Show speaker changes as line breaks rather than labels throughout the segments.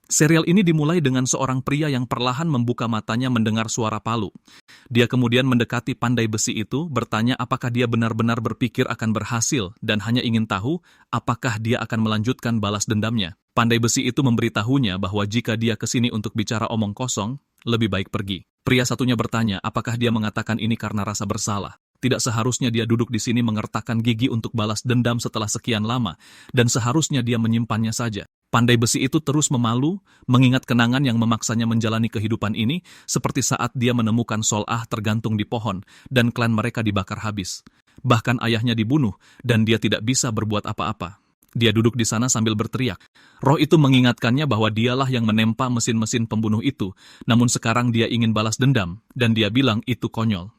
Serial ini dimulai dengan seorang pria yang perlahan membuka matanya mendengar suara palu. Dia kemudian mendekati pandai besi itu, bertanya apakah dia benar-benar berpikir akan berhasil dan hanya ingin tahu apakah dia akan melanjutkan balas dendamnya. Pandai besi itu memberitahunya bahwa jika dia kesini untuk bicara omong kosong, lebih baik pergi. Pria satunya bertanya apakah dia mengatakan ini karena rasa bersalah. Tidak seharusnya dia duduk di sini mengertakkan gigi untuk balas dendam setelah sekian lama, dan seharusnya dia menyimpannya saja. Pandai besi itu terus memalu, mengingat kenangan yang memaksanya menjalani kehidupan ini, seperti saat dia menemukan Sol-Ah tergantung di pohon, dan klan mereka dibakar habis. Bahkan ayahnya dibunuh, dan dia tidak bisa berbuat apa-apa. Dia duduk di sana sambil berteriak. Roh itu mengingatkannya bahwa dialah yang menempa mesin-mesin pembunuh itu, namun sekarang dia ingin balas dendam, dan dia bilang itu konyol.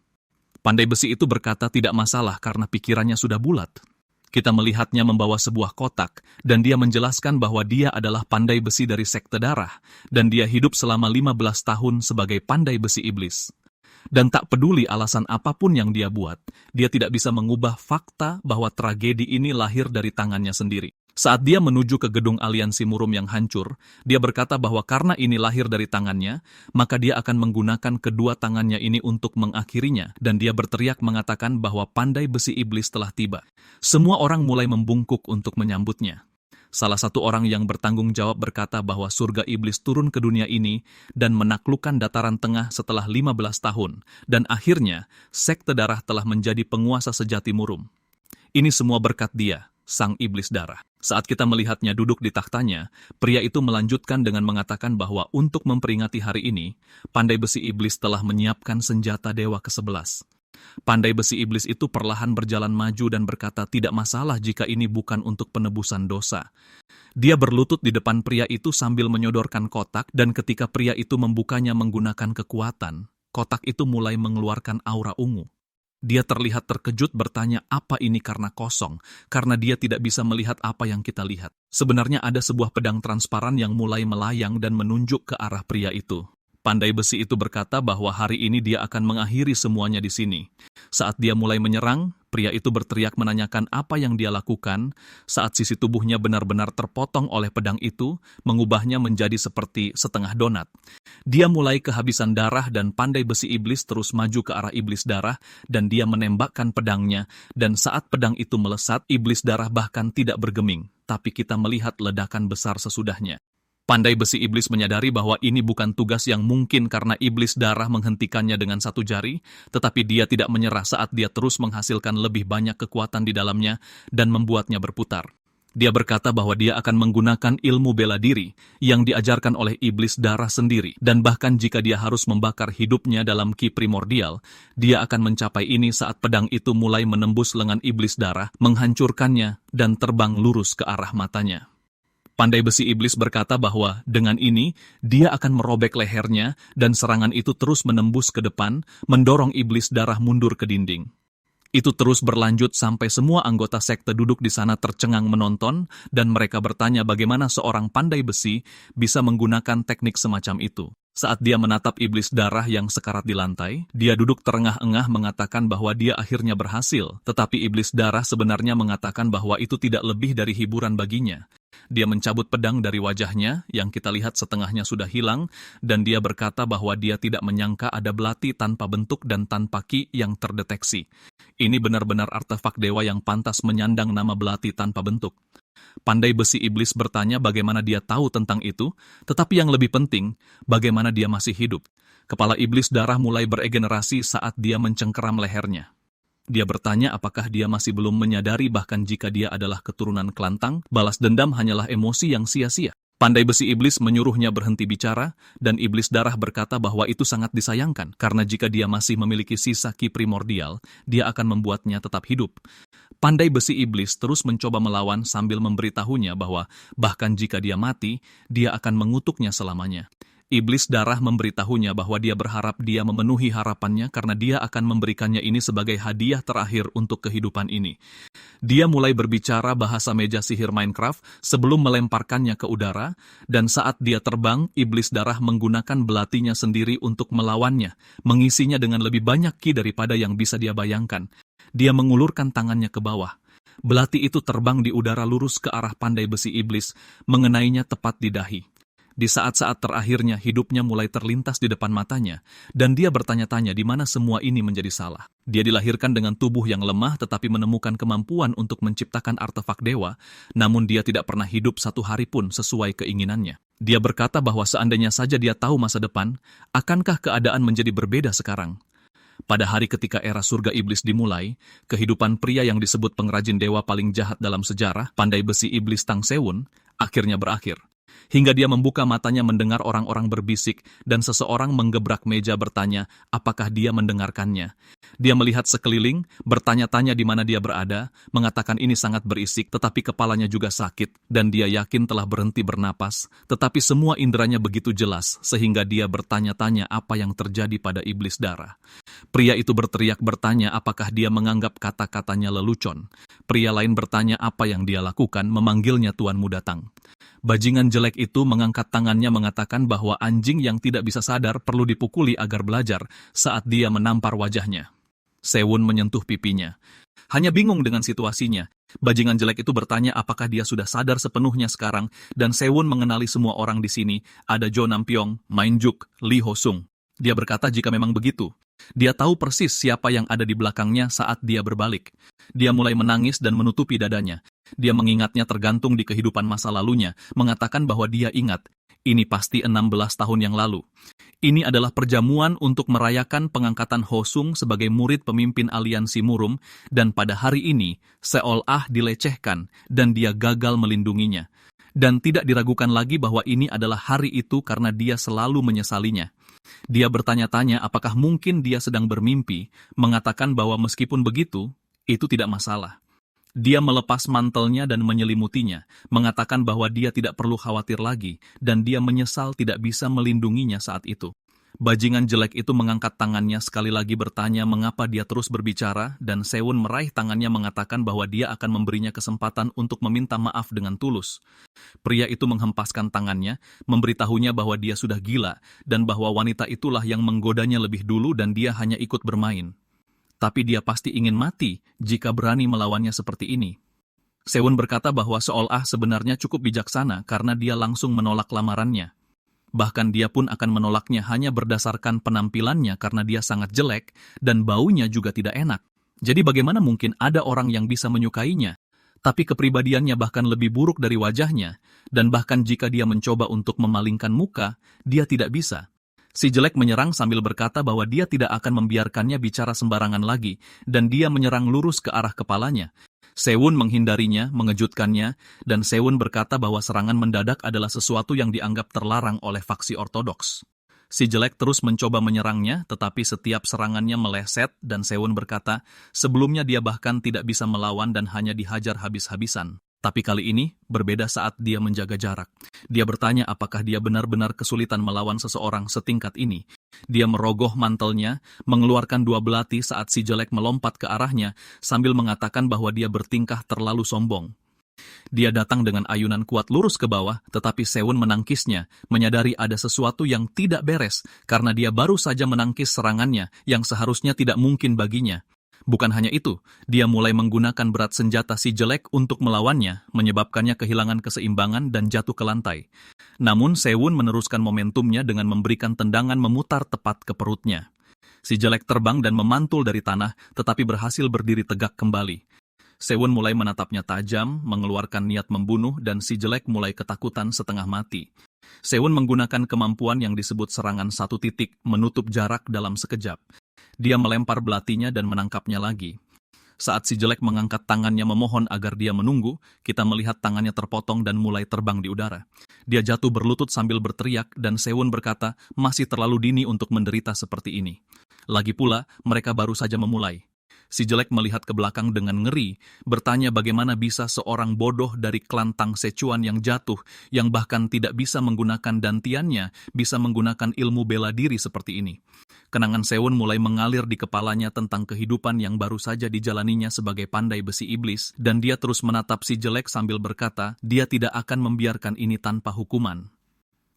Pandai besi itu berkata tidak masalah karena pikirannya sudah bulat. Kita melihatnya membawa sebuah kotak, dan dia menjelaskan bahwa dia adalah pandai besi dari sekte darah, dan dia hidup selama 15 tahun sebagai pandai besi iblis. Dan tak peduli alasan apapun yang dia buat, dia tidak bisa mengubah fakta bahwa tragedi ini lahir dari tangannya sendiri. Saat dia menuju ke gedung aliansi Murum yang hancur, dia berkata bahwa karena ini lahir dari tangannya, maka dia akan menggunakan kedua tangannya ini untuk mengakhirinya, dan dia berteriak mengatakan bahwa pandai besi iblis telah tiba. Semua orang mulai membungkuk untuk menyambutnya. Salah satu orang yang bertanggung jawab berkata bahwa surga iblis turun ke dunia ini dan menaklukkan dataran tengah setelah 15 tahun, dan akhirnya sekte darah telah menjadi penguasa sejati Murum. Ini semua berkat dia, sang iblis darah. Saat kita melihatnya duduk di tahtanya, pria itu melanjutkan dengan mengatakan bahwa untuk memperingati hari ini, pandai besi iblis telah menyiapkan senjata dewa ke-11. Pandai besi iblis itu perlahan berjalan maju dan berkata tidak masalah jika ini bukan untuk penebusan dosa. Dia berlutut di depan pria itu sambil menyodorkan kotak, dan ketika pria itu membukanya menggunakan kekuatan, kotak itu mulai mengeluarkan aura ungu. Dia terlihat terkejut bertanya apa ini karena kosong, karena dia tidak bisa melihat apa yang kita lihat. Sebenarnya ada sebuah pedang transparan yang mulai melayang dan menunjuk ke arah pria itu. Pandai besi itu berkata bahwa hari ini dia akan mengakhiri semuanya di sini. Saat dia mulai menyerang, pria itu berteriak menanyakan apa yang dia lakukan saat sisi tubuhnya benar-benar terpotong oleh pedang itu, mengubahnya menjadi seperti setengah donat. Dia mulai kehabisan darah dan pandai besi iblis terus maju ke arah iblis darah dan dia menembakkan pedangnya, dan saat pedang itu melesat, iblis darah bahkan tidak bergeming, tapi kita melihat ledakan besar sesudahnya. Pandai besi iblis menyadari bahwa ini bukan tugas yang mungkin karena iblis darah menghentikannya dengan satu jari, tetapi dia tidak menyerah saat dia terus menghasilkan lebih banyak kekuatan di dalamnya dan membuatnya berputar. Dia berkata bahwa dia akan menggunakan ilmu bela diri yang diajarkan oleh iblis darah sendiri, dan bahkan jika dia harus membakar hidupnya dalam ki primordial, dia akan mencapai ini saat pedang itu mulai menembus lengan iblis darah, menghancurkannya dan terbang lurus ke arah matanya. Pandai besi iblis berkata bahwa dengan ini, dia akan merobek lehernya dan serangan itu terus menembus ke depan, mendorong iblis darah mundur ke dinding. Itu terus berlanjut sampai semua anggota sekte duduk di sana tercengang menonton, dan mereka bertanya bagaimana seorang pandai besi bisa menggunakan teknik semacam itu. Saat dia menatap iblis darah yang sekarat di lantai, dia duduk terengah-engah mengatakan bahwa dia akhirnya berhasil, tetapi iblis darah sebenarnya mengatakan bahwa itu tidak lebih dari hiburan baginya. Dia mencabut pedang dari wajahnya, yang kita lihat setengahnya sudah hilang, dan dia berkata bahwa dia tidak menyangka ada belati tanpa bentuk dan tanpa ki yang terdeteksi. Ini benar-benar artefak dewa yang pantas menyandang nama belati tanpa bentuk. Pandai besi iblis bertanya bagaimana dia tahu tentang itu, tetapi yang lebih penting, bagaimana dia masih hidup. Kepala iblis darah mulai beregenerasi saat dia mencengkeram lehernya. Dia bertanya apakah dia masih belum menyadari bahkan jika dia adalah keturunan kelantang, balas dendam hanyalah emosi yang sia-sia. Pandai besi iblis menyuruhnya berhenti bicara, dan iblis darah berkata bahwa itu sangat disayangkan, karena jika dia masih memiliki sisa ki primordial, dia akan membuatnya tetap hidup. Pandai besi iblis terus mencoba melawan sambil memberitahunya bahwa bahkan jika dia mati, dia akan mengutuknya selamanya. Iblis darah memberitahunya bahwa dia berharap dia memenuhi harapannya karena dia akan memberikannya ini sebagai hadiah terakhir untuk kehidupan ini. Dia mulai berbicara bahasa meja sihir Minecraft sebelum melemparkannya ke udara, dan saat dia terbang, iblis darah menggunakan belatinya sendiri untuk melawannya, mengisinya dengan lebih banyak ki daripada yang bisa dia bayangkan. Dia mengulurkan tangannya ke bawah. Belati itu terbang di udara lurus ke arah pandai besi iblis, mengenainya tepat di dahi. Di saat-saat terakhirnya hidupnya mulai terlintas di depan matanya, dan dia bertanya-tanya di mana semua ini menjadi salah. Dia dilahirkan dengan tubuh yang lemah tetapi menemukan kemampuan untuk menciptakan artefak dewa, namun dia tidak pernah hidup satu hari pun sesuai keinginannya. Dia berkata bahwa seandainya saja dia tahu masa depan, akankah keadaan menjadi berbeda sekarang? Pada hari ketika era surga iblis dimulai, kehidupan pria yang disebut pengrajin dewa paling jahat dalam sejarah, pandai besi iblis Tang Sewun, akhirnya berakhir. Hingga dia membuka matanya mendengar orang-orang berbisik dan seseorang menggebrak meja bertanya apakah dia mendengarkannya. Dia melihat sekeliling, bertanya-tanya di mana dia berada, mengatakan ini sangat berisik tetapi kepalanya juga sakit dan dia yakin telah berhenti bernapas, tetapi semua inderanya begitu jelas sehingga dia bertanya-tanya apa yang terjadi pada iblis darah. Pria itu berteriak bertanya apakah dia menganggap kata-katanya lelucon. Pria lain bertanya apa yang dia lakukan, memanggilnya tuanmu datang. Bajingan jelek itu mengangkat tangannya mengatakan bahwa anjing yang tidak bisa sadar perlu dipukuli agar belajar saat dia menampar wajahnya. Sewun menyentuh pipinya. Hanya bingung dengan situasinya. Bajingan jelek itu bertanya apakah dia sudah sadar sepenuhnya sekarang, dan Sewun mengenali semua orang di sini, ada Jo Nampiong, Mainjuk, Li Hosung. Dia berkata jika memang begitu. Dia tahu persis siapa yang ada di belakangnya saat dia berbalik. Dia mulai menangis dan menutupi dadanya. Dia mengingatnya tergantung di kehidupan masa lalunya, mengatakan bahwa dia ingat, ini pasti 16 tahun yang lalu. Ini adalah perjamuan untuk merayakan pengangkatan Hosung sebagai murid pemimpin aliansi Murum, dan pada hari ini, seolah dilecehkan dan dia gagal melindunginya. Dan tidak diragukan lagi bahwa ini adalah hari itu karena dia selalu menyesalinya. Dia bertanya-tanya apakah mungkin dia sedang bermimpi, mengatakan bahwa meskipun begitu, itu tidak masalah. Dia melepas mantelnya dan menyelimutinya, mengatakan bahwa dia tidak perlu khawatir lagi, dan dia menyesal tidak bisa melindunginya saat itu. Bajingan jelek itu mengangkat tangannya sekali lagi bertanya mengapa dia terus berbicara, dan Sewun meraih tangannya mengatakan bahwa dia akan memberinya kesempatan untuk meminta maaf dengan tulus. Pria itu menghempaskan tangannya, memberitahunya bahwa dia sudah gila, dan bahwa wanita itulah yang menggodanya lebih dulu dan dia hanya ikut bermain. Tapi dia pasti ingin mati jika berani melawannya seperti ini. Sewun berkata bahwa seolah sebenarnya cukup bijaksana karena dia langsung menolak lamarannya. Bahkan dia pun akan menolaknya hanya berdasarkan penampilannya karena dia sangat jelek dan baunya juga tidak enak. Jadi bagaimana mungkin ada orang yang bisa menyukainya? Tapi kepribadiannya bahkan lebih buruk dari wajahnya, dan bahkan jika dia mencoba untuk memalingkan muka, dia tidak bisa. Si jelek menyerang sambil berkata bahwa dia tidak akan membiarkannya bicara sembarangan lagi, dan dia menyerang lurus ke arah kepalanya. Sewun menghindarinya, mengejutkannya, dan Sewun berkata bahwa serangan mendadak adalah sesuatu yang dianggap terlarang oleh faksi ortodoks. Si jelek terus mencoba menyerangnya, tetapi setiap serangannya meleset, dan Sewun berkata, sebelumnya dia bahkan tidak bisa melawan dan hanya dihajar habis-habisan. Tapi kali ini, berbeda saat dia menjaga jarak. Dia bertanya apakah dia benar-benar kesulitan melawan seseorang setingkat ini. Dia merogoh mantelnya, mengeluarkan 2 belati saat si jelek melompat ke arahnya, sambil mengatakan bahwa dia bertingkah terlalu sombong. Dia datang dengan ayunan kuat lurus ke bawah, tetapi Sewun menangkisnya, menyadari ada sesuatu yang tidak beres, karena dia baru saja menangkis serangannya, yang seharusnya tidak mungkin baginya. Bukan hanya itu, dia mulai menggunakan berat senjata si jelek untuk melawannya, menyebabkannya kehilangan keseimbangan dan jatuh ke lantai. Namun Sewun meneruskan momentumnya dengan memberikan tendangan memutar tepat ke perutnya. Si jelek terbang dan memantul dari tanah, tetapi berhasil berdiri tegak kembali. Sewun mulai menatapnya tajam, mengeluarkan niat membunuh, dan si jelek mulai ketakutan setengah mati. Sewun menggunakan kemampuan yang disebut serangan satu titik, menutup jarak dalam sekejap. Dia melempar belatinya dan menangkapnya lagi. Saat si jelek mengangkat tangannya memohon agar dia menunggu, kita melihat tangannya terpotong dan mulai terbang di udara. Dia jatuh berlutut sambil berteriak, dan Sewun berkata, masih terlalu dini untuk menderita seperti ini. Lagi pula, mereka baru saja memulai. Si jelek melihat ke belakang dengan ngeri, bertanya bagaimana bisa seorang bodoh dari klan Tang Sechuan yang jatuh, yang bahkan tidak bisa menggunakan dantiannya, bisa menggunakan ilmu bela diri seperti ini. Kenangan Sewun mulai mengalir di kepalanya tentang kehidupan yang baru saja dijalaninya sebagai pandai besi iblis, dan dia terus menatap si jelek sambil berkata, dia tidak akan membiarkan ini tanpa hukuman.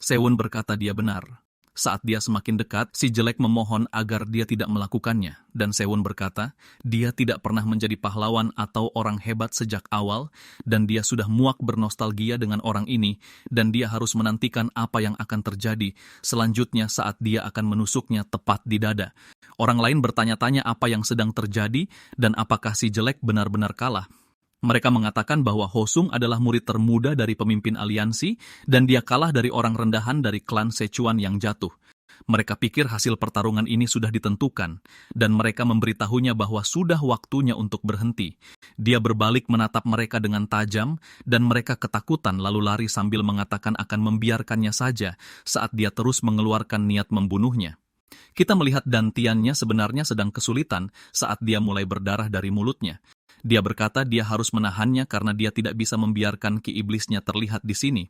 Sewun berkata dia benar. Saat dia semakin dekat, si jelek memohon agar dia tidak melakukannya, dan Sewon berkata, dia tidak pernah menjadi pahlawan atau orang hebat sejak awal, dan dia sudah muak bernostalgia dengan orang ini, dan dia harus menantikan apa yang akan terjadi selanjutnya saat dia akan menusuknya tepat di dada. Orang lain bertanya-tanya apa yang sedang terjadi, dan apakah si jelek benar-benar kalah. Mereka mengatakan bahwa Hosung adalah murid termuda dari pemimpin aliansi dan dia kalah dari orang rendahan dari klan Sechuan yang jatuh. Mereka pikir hasil pertarungan ini sudah ditentukan dan mereka memberitahunya bahwa sudah waktunya untuk berhenti. Dia berbalik menatap mereka dengan tajam dan mereka ketakutan lalu lari sambil mengatakan akan membiarkannya saja saat dia terus mengeluarkan niat membunuhnya. Kita melihat dantiannya sebenarnya sedang kesulitan saat dia mulai berdarah dari mulutnya. Dia berkata dia harus menahannya karena dia tidak bisa membiarkan ki iblisnya terlihat di sini.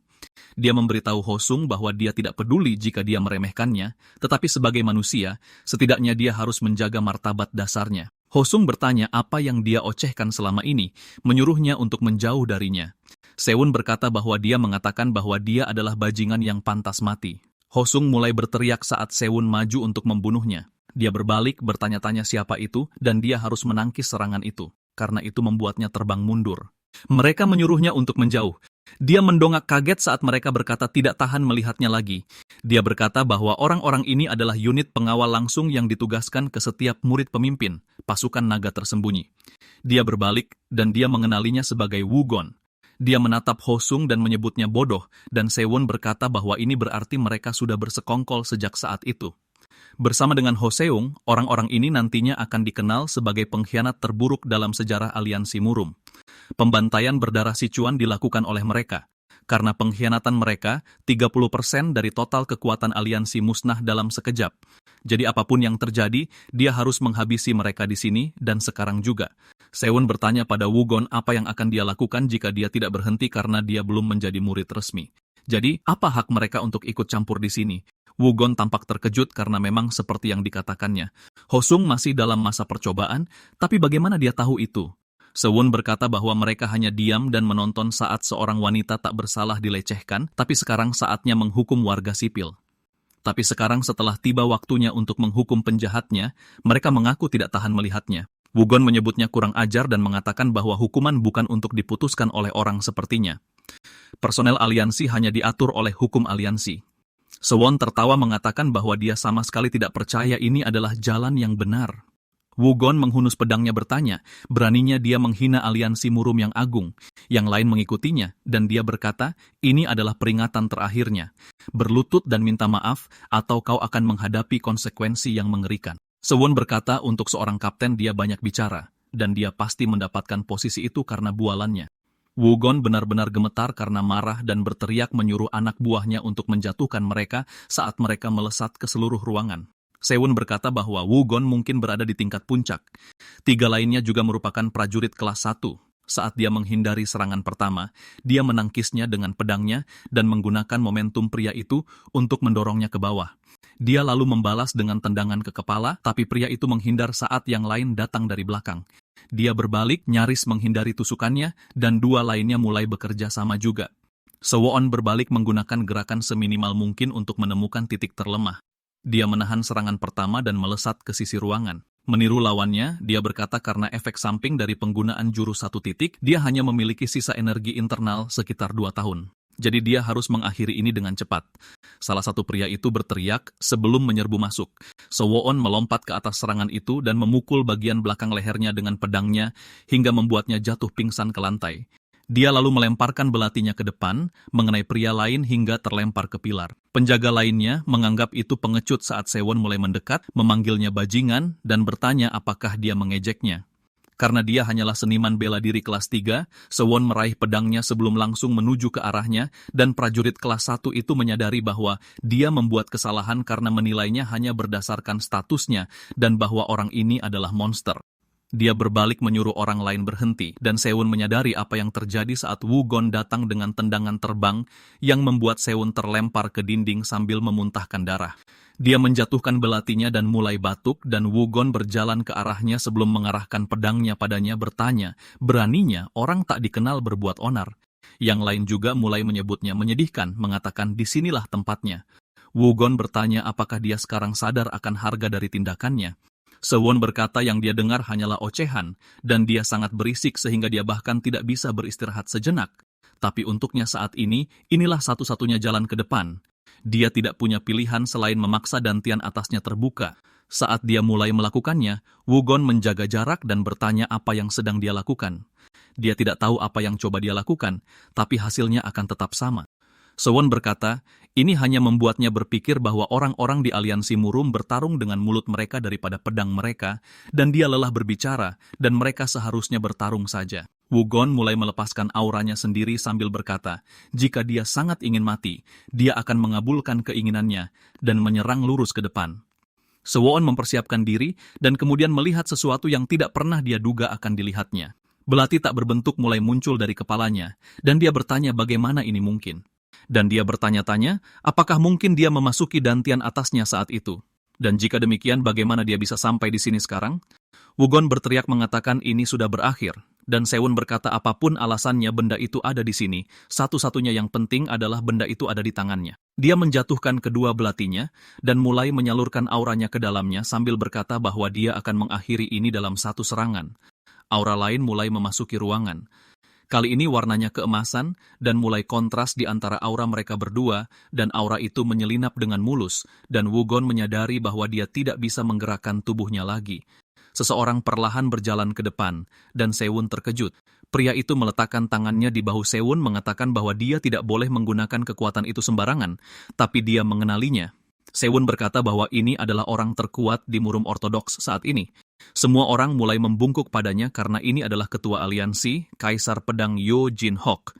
Dia memberitahu Hosung bahwa dia tidak peduli jika dia meremehkannya, tetapi sebagai manusia, setidaknya dia harus menjaga martabat dasarnya. Hosung bertanya apa yang dia ocehkan selama ini, menyuruhnya untuk menjauh darinya. Sewon berkata bahwa dia mengatakan bahwa dia adalah bajingan yang pantas mati. Hosung mulai berteriak saat Sewon maju untuk membunuhnya. Dia berbalik bertanya-tanya siapa itu, dan dia harus menangkis serangan itu. Karena itu membuatnya terbang mundur. Mereka menyuruhnya untuk menjauh. Dia mendongak kaget saat mereka berkata tidak tahan melihatnya lagi. Dia berkata bahwa orang-orang ini adalah unit pengawal langsung yang ditugaskan ke setiap murid pemimpin, pasukan naga tersembunyi. Dia berbalik dan dia mengenalinya sebagai Wugon. Dia menatap Hosung dan menyebutnya bodoh, dan Sewon berkata bahwa ini berarti mereka sudah bersekongkol sejak saat itu. Bersama dengan Hoseung, orang-orang ini nantinya akan dikenal sebagai pengkhianat terburuk dalam sejarah aliansi Murum. Pembantaian berdarah Sichuan dilakukan oleh mereka. Karena pengkhianatan mereka, 30% dari total kekuatan aliansi musnah dalam sekejap. Jadi apapun yang terjadi, dia harus menghabisi mereka di sini dan sekarang juga. Sewon bertanya pada Wugon apa yang akan dia lakukan jika dia tidak berhenti karena dia belum menjadi murid resmi. Jadi, apa hak mereka untuk ikut campur di sini? Wugon tampak terkejut karena memang seperti yang dikatakannya. Hosung masih dalam masa percobaan, tapi bagaimana dia tahu itu? Sewon berkata bahwa mereka hanya diam dan menonton saat seorang wanita tak bersalah dilecehkan, tapi sekarang saatnya menghukum warga sipil. Tapi sekarang setelah tiba waktunya untuk menghukum penjahatnya, mereka mengaku tidak tahan melihatnya. Wugon menyebutnya kurang ajar dan mengatakan bahwa hukuman bukan untuk diputuskan oleh orang sepertinya. Personel aliansi hanya diatur oleh hukum aliansi. Sewon tertawa mengatakan bahwa dia sama sekali tidak percaya ini adalah jalan yang benar. Wugon menghunus pedangnya bertanya, beraninya dia menghina aliansi Murum yang agung. Yang lain mengikutinya, dan dia berkata, ini adalah peringatan terakhirnya. Berlutut dan minta maaf, atau kau akan menghadapi konsekuensi yang mengerikan. Sewon berkata untuk seorang kapten dia banyak bicara, dan dia pasti mendapatkan posisi itu karena bualannya. Wugon benar-benar gemetar karena marah dan berteriak menyuruh anak buahnya untuk menjatuhkan mereka saat mereka melesat ke seluruh ruangan. Sewon berkata bahwa Wugon mungkin berada di tingkat puncak. 3 lainnya juga merupakan prajurit kelas 1. Saat dia menghindari serangan pertama, dia menangkisnya dengan pedangnya dan menggunakan momentum pria itu untuk mendorongnya ke bawah. Dia lalu membalas dengan tendangan ke kepala, tapi pria itu menghindar saat yang lain datang dari belakang. Dia berbalik, nyaris menghindari tusukannya, dan 2 lainnya mulai bekerja sama juga. Sewon berbalik menggunakan gerakan seminimal mungkin untuk menemukan titik terlemah. Dia menahan serangan pertama dan melesat ke sisi ruangan. Meniru lawannya, dia berkata karena efek samping dari penggunaan jurus 1 titik, dia hanya memiliki sisa energi internal sekitar 2 tahun. Jadi dia harus mengakhiri ini dengan cepat. Salah satu pria itu berteriak sebelum menyerbu masuk. Sewon melompat ke atas serangan itu dan memukul bagian belakang lehernya dengan pedangnya hingga membuatnya jatuh pingsan ke lantai. Dia lalu melemparkan belatinya ke depan, mengenai pria lain hingga terlempar ke pilar. Penjaga lainnya menganggap itu pengecut saat Sewon mulai mendekat, memanggilnya bajingan, dan bertanya apakah dia mengejeknya. Karena dia hanyalah seniman bela diri kelas 3, Sewon meraih pedangnya sebelum langsung menuju ke arahnya, dan prajurit kelas 1 itu menyadari bahwa dia membuat kesalahan karena menilainya hanya berdasarkan statusnya, dan bahwa orang ini adalah monster. Dia berbalik menyuruh orang lain berhenti, dan Sewon menyadari apa yang terjadi saat Wugon datang dengan tendangan terbang yang membuat Sewon terlempar ke dinding sambil memuntahkan darah. Dia menjatuhkan belatinya dan mulai batuk, dan Wugon berjalan ke arahnya sebelum mengarahkan pedangnya padanya bertanya, beraninya orang tak dikenal berbuat onar. Yang lain juga mulai menyebutnya menyedihkan, mengatakan disinilah tempatnya. Wugon bertanya apakah dia sekarang sadar akan harga dari tindakannya. Sewon berkata yang dia dengar hanyalah ocehan, dan dia sangat berisik sehingga dia bahkan tidak bisa beristirahat sejenak. Tapi untuknya saat ini, inilah satu-satunya jalan ke depan. Dia tidak punya pilihan selain memaksa dantian atasnya terbuka. Saat dia mulai melakukannya, Wugon menjaga jarak dan bertanya apa yang sedang dia lakukan. Dia tidak tahu apa yang coba dia lakukan, tapi hasilnya akan tetap sama. Sewon berkata, ini hanya membuatnya berpikir bahwa orang-orang di aliansi Murum bertarung dengan mulut mereka daripada pedang mereka, dan dia lelah berbicara, dan mereka seharusnya bertarung saja. Wugon mulai melepaskan auranya sendiri sambil berkata, jika dia sangat ingin mati, dia akan mengabulkan keinginannya dan menyerang lurus ke depan. Sewon mempersiapkan diri dan kemudian melihat sesuatu yang tidak pernah dia duga akan dilihatnya. Belati tak berbentuk mulai muncul dari kepalanya, dan dia bertanya bagaimana ini mungkin. Dan dia bertanya-tanya, apakah mungkin dia memasuki dantian atasnya saat itu? Dan jika demikian, bagaimana dia bisa sampai di sini sekarang? Wugon berteriak mengatakan ini sudah berakhir, dan Sewon berkata apapun alasannya benda itu ada di sini, satu-satunya yang penting adalah benda itu ada di tangannya. Dia menjatuhkan kedua belatinya, dan mulai menyalurkan auranya ke dalamnya sambil berkata bahwa dia akan mengakhiri ini dalam satu serangan. Aura lain mulai memasuki ruangan. Kali ini warnanya keemasan dan mulai kontras di antara aura mereka berdua, dan aura itu menyelinap dengan mulus, dan Wugon menyadari bahwa dia tidak bisa menggerakkan tubuhnya lagi. Seseorang perlahan berjalan ke depan, dan Sewon terkejut. Pria itu meletakkan tangannya di bahu Sewon mengatakan bahwa dia tidak boleh menggunakan kekuatan itu sembarangan, tapi dia mengenalinya. Sewon berkata bahwa ini adalah orang terkuat di Murum Ortodoks saat ini. Semua orang mulai membungkuk padanya karena ini adalah ketua aliansi, Kaisar Pedang Yo Jin-hok.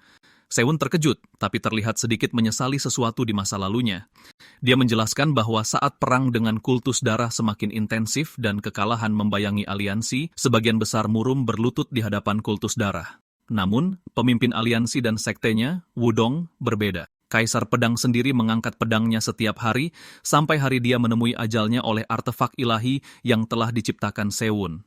Sewon terkejut, tapi terlihat sedikit menyesali sesuatu di masa lalunya. Dia menjelaskan bahwa saat perang dengan kultus darah semakin intensif dan kekalahan membayangi aliansi, sebagian besar Murum berlutut di hadapan kultus darah. Namun, pemimpin aliansi dan sektenya, Wudong, berbeda. Kaisar Pedang sendiri mengangkat pedangnya setiap hari, sampai hari dia menemui ajalnya oleh artefak ilahi yang telah diciptakan Sewon.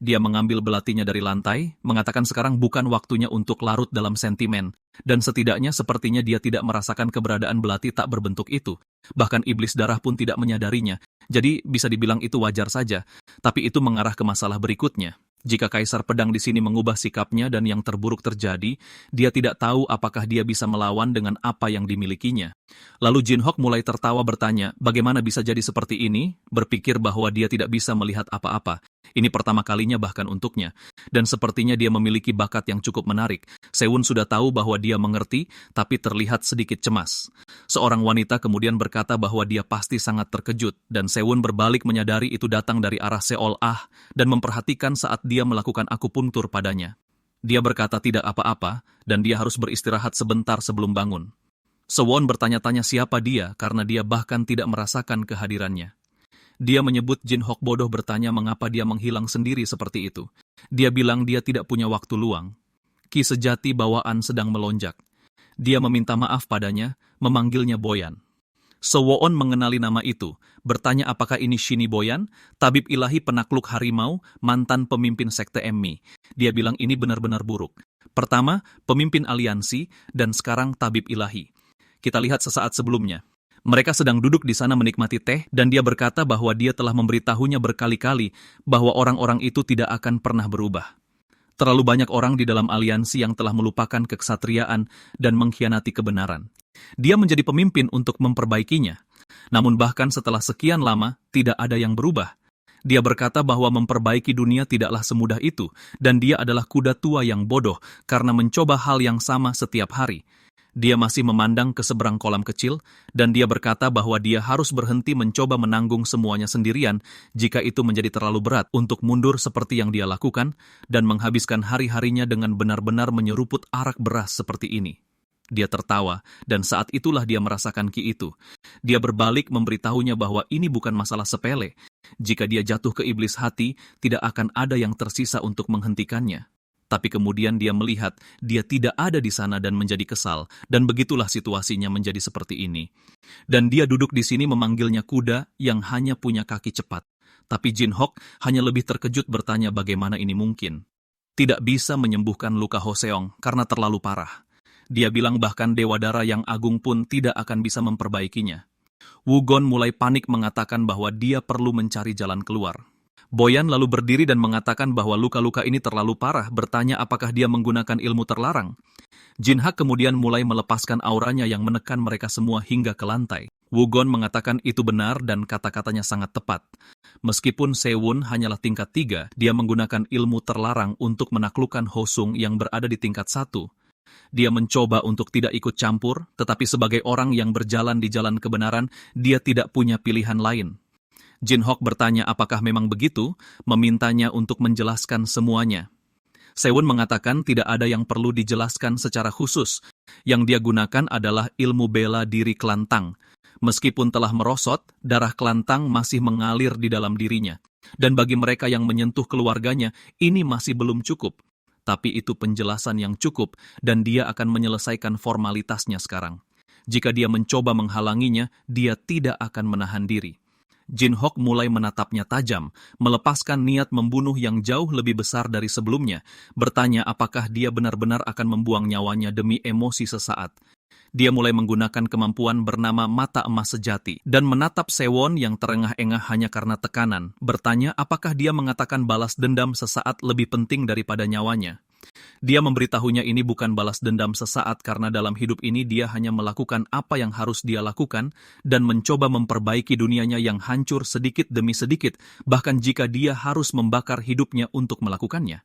Dia mengambil belatinya dari lantai, mengatakan sekarang bukan waktunya untuk larut dalam sentimen, dan setidaknya sepertinya dia tidak merasakan keberadaan belati tak berbentuk itu. Bahkan iblis darah pun tidak menyadarinya, jadi bisa dibilang itu wajar saja, tapi itu mengarah ke masalah berikutnya. Jika Kaisar Pedang di sini mengubah sikapnya dan yang terburuk terjadi, dia tidak tahu apakah dia bisa melawan dengan apa yang dimilikinya. Lalu Jin-hok mulai tertawa bertanya, bagaimana bisa jadi seperti ini? Berpikir bahwa dia tidak bisa melihat apa-apa. Ini pertama kalinya bahkan untuknya. Dan sepertinya dia memiliki bakat yang cukup menarik. Sewon sudah tahu bahwa dia mengerti, tapi terlihat sedikit cemas. Seorang wanita kemudian berkata bahwa dia pasti sangat terkejut, dan Sewon berbalik menyadari itu datang dari arah Seol-ah, dan memperhatikan saat dia melakukan akupunktur padanya. Dia berkata tidak apa-apa, dan dia harus beristirahat sebentar sebelum bangun. Sewon bertanya-tanya siapa dia, karena dia bahkan tidak merasakan kehadirannya. Dia menyebut Jin-hok bodoh bertanya mengapa dia menghilang sendiri seperti itu. Dia bilang dia tidak punya waktu luang. Ki sejati bawaan sedang melonjak. Dia meminta maaf padanya, memanggilnya Boyan. Sewon mengenali nama itu, bertanya apakah ini Shini Boyan, tabib ilahi penakluk harimau, mantan pemimpin sekte Emmi. Dia bilang ini benar-benar buruk. Pertama, pemimpin aliansi, dan sekarang tabib ilahi. Kita lihat sesaat sebelumnya. Mereka sedang duduk di sana menikmati teh, dan dia berkata bahwa dia telah memberitahunya berkali-kali bahwa orang-orang itu tidak akan pernah berubah. Terlalu banyak orang di dalam aliansi yang telah melupakan keksatria dan mengkhianati kebenaran. Dia menjadi pemimpin untuk memperbaikinya. Namun bahkan setelah sekian lama, tidak ada yang berubah. Dia berkata bahwa memperbaiki dunia tidaklah semudah itu, dan dia adalah kuda tua yang bodoh karena mencoba hal yang sama setiap hari. Dia masih memandang ke seberang kolam kecil, dan dia berkata bahwa dia harus berhenti mencoba menanggung semuanya sendirian jika itu menjadi terlalu berat untuk mundur seperti yang dia lakukan dan menghabiskan hari-harinya dengan benar-benar menyeruput arak beras seperti ini. Dia tertawa, dan saat itulah dia merasakan ki itu. Dia berbalik memberitahunya bahwa ini bukan masalah sepele. Jika dia jatuh ke iblis hati, tidak akan ada yang tersisa untuk menghentikannya. Tapi kemudian dia melihat dia tidak ada di sana dan menjadi kesal, dan begitulah situasinya menjadi seperti ini. Dan dia duduk di sini memanggilnya kuda yang hanya punya kaki cepat. Tapi Jin-hok hanya lebih terkejut bertanya bagaimana ini mungkin. Tidak bisa menyembuhkan luka Hoseong karena terlalu parah. Dia bilang bahkan Dewa Dara yang agung pun tidak akan bisa memperbaikinya. Wugon mulai panik mengatakan bahwa dia perlu mencari jalan keluar. Boyan lalu berdiri dan mengatakan bahwa luka-luka ini terlalu parah, bertanya apakah dia menggunakan ilmu terlarang. Jinhak kemudian mulai melepaskan auranya yang menekan mereka semua hingga ke lantai. Wugon mengatakan itu benar dan kata-katanya sangat tepat. Meskipun Sewon hanyalah tingkat 3, dia menggunakan ilmu terlarang untuk menaklukkan Hosung yang berada di tingkat 1. Dia mencoba untuk tidak ikut campur, tetapi sebagai orang yang berjalan di jalan kebenaran, dia tidak punya pilihan lain. Jinhok bertanya apakah memang begitu, memintanya untuk menjelaskan semuanya. Sewon mengatakan tidak ada yang perlu dijelaskan secara khusus. Yang dia gunakan adalah ilmu bela diri kelantang. Meskipun telah merosot, darah kelantang masih mengalir di dalam dirinya. Dan bagi mereka yang menyentuh keluarganya, ini masih belum cukup. Tapi itu penjelasan yang cukup, dan dia akan menyelesaikan formalitasnya sekarang. Jika dia mencoba menghalanginya, dia tidak akan menahan diri. Jinhok mulai menatapnya tajam, melepaskan niat membunuh yang jauh lebih besar dari sebelumnya, bertanya apakah dia benar-benar akan membuang nyawanya demi emosi sesaat. Dia mulai menggunakan kemampuan bernama mata emas sejati, dan menatap Sewon yang terengah-engah hanya karena tekanan, bertanya apakah dia mengatakan balas dendam sesaat lebih penting daripada nyawanya. Dia memberitahunya ini bukan balas dendam sesaat karena dalam hidup ini dia hanya melakukan apa yang harus dia lakukan dan mencoba memperbaiki dunianya yang hancur sedikit demi sedikit, bahkan jika dia harus membakar hidupnya untuk melakukannya.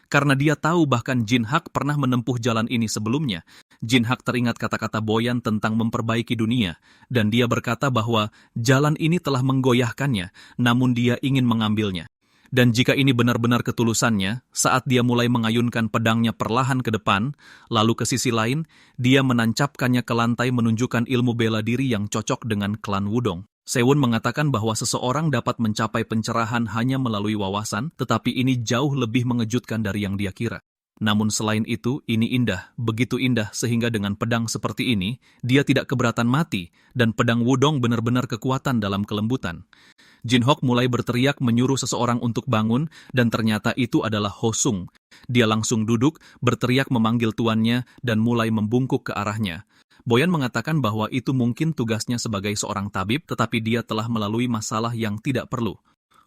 Karena dia tahu bahkan Jinhak pernah menempuh jalan ini sebelumnya. Jinhak teringat kata-kata Boyan tentang memperbaiki dunia, dan dia berkata bahwa jalan ini telah menggoyahkannya, namun dia ingin mengambilnya. Dan jika ini benar-benar ketulusannya, saat dia mulai mengayunkan pedangnya perlahan ke depan, lalu ke sisi lain, dia menancapkannya ke lantai menunjukkan ilmu bela diri yang cocok dengan klan Wudong. Sewon mengatakan bahwa seseorang dapat mencapai pencerahan hanya melalui wawasan, tetapi ini jauh lebih mengejutkan dari yang dia kira. Namun selain itu, ini indah, begitu indah sehingga dengan pedang seperti ini, dia tidak keberatan mati, dan pedang Wudong benar-benar kekuatan dalam kelembutan. Jinhok mulai berteriak menyuruh seseorang untuk bangun, dan ternyata itu adalah Hosung. Dia langsung duduk, berteriak memanggil tuannya, dan mulai membungkuk ke arahnya. Boyan mengatakan bahwa itu mungkin tugasnya sebagai seorang tabib, tetapi dia telah melalui masalah yang tidak perlu.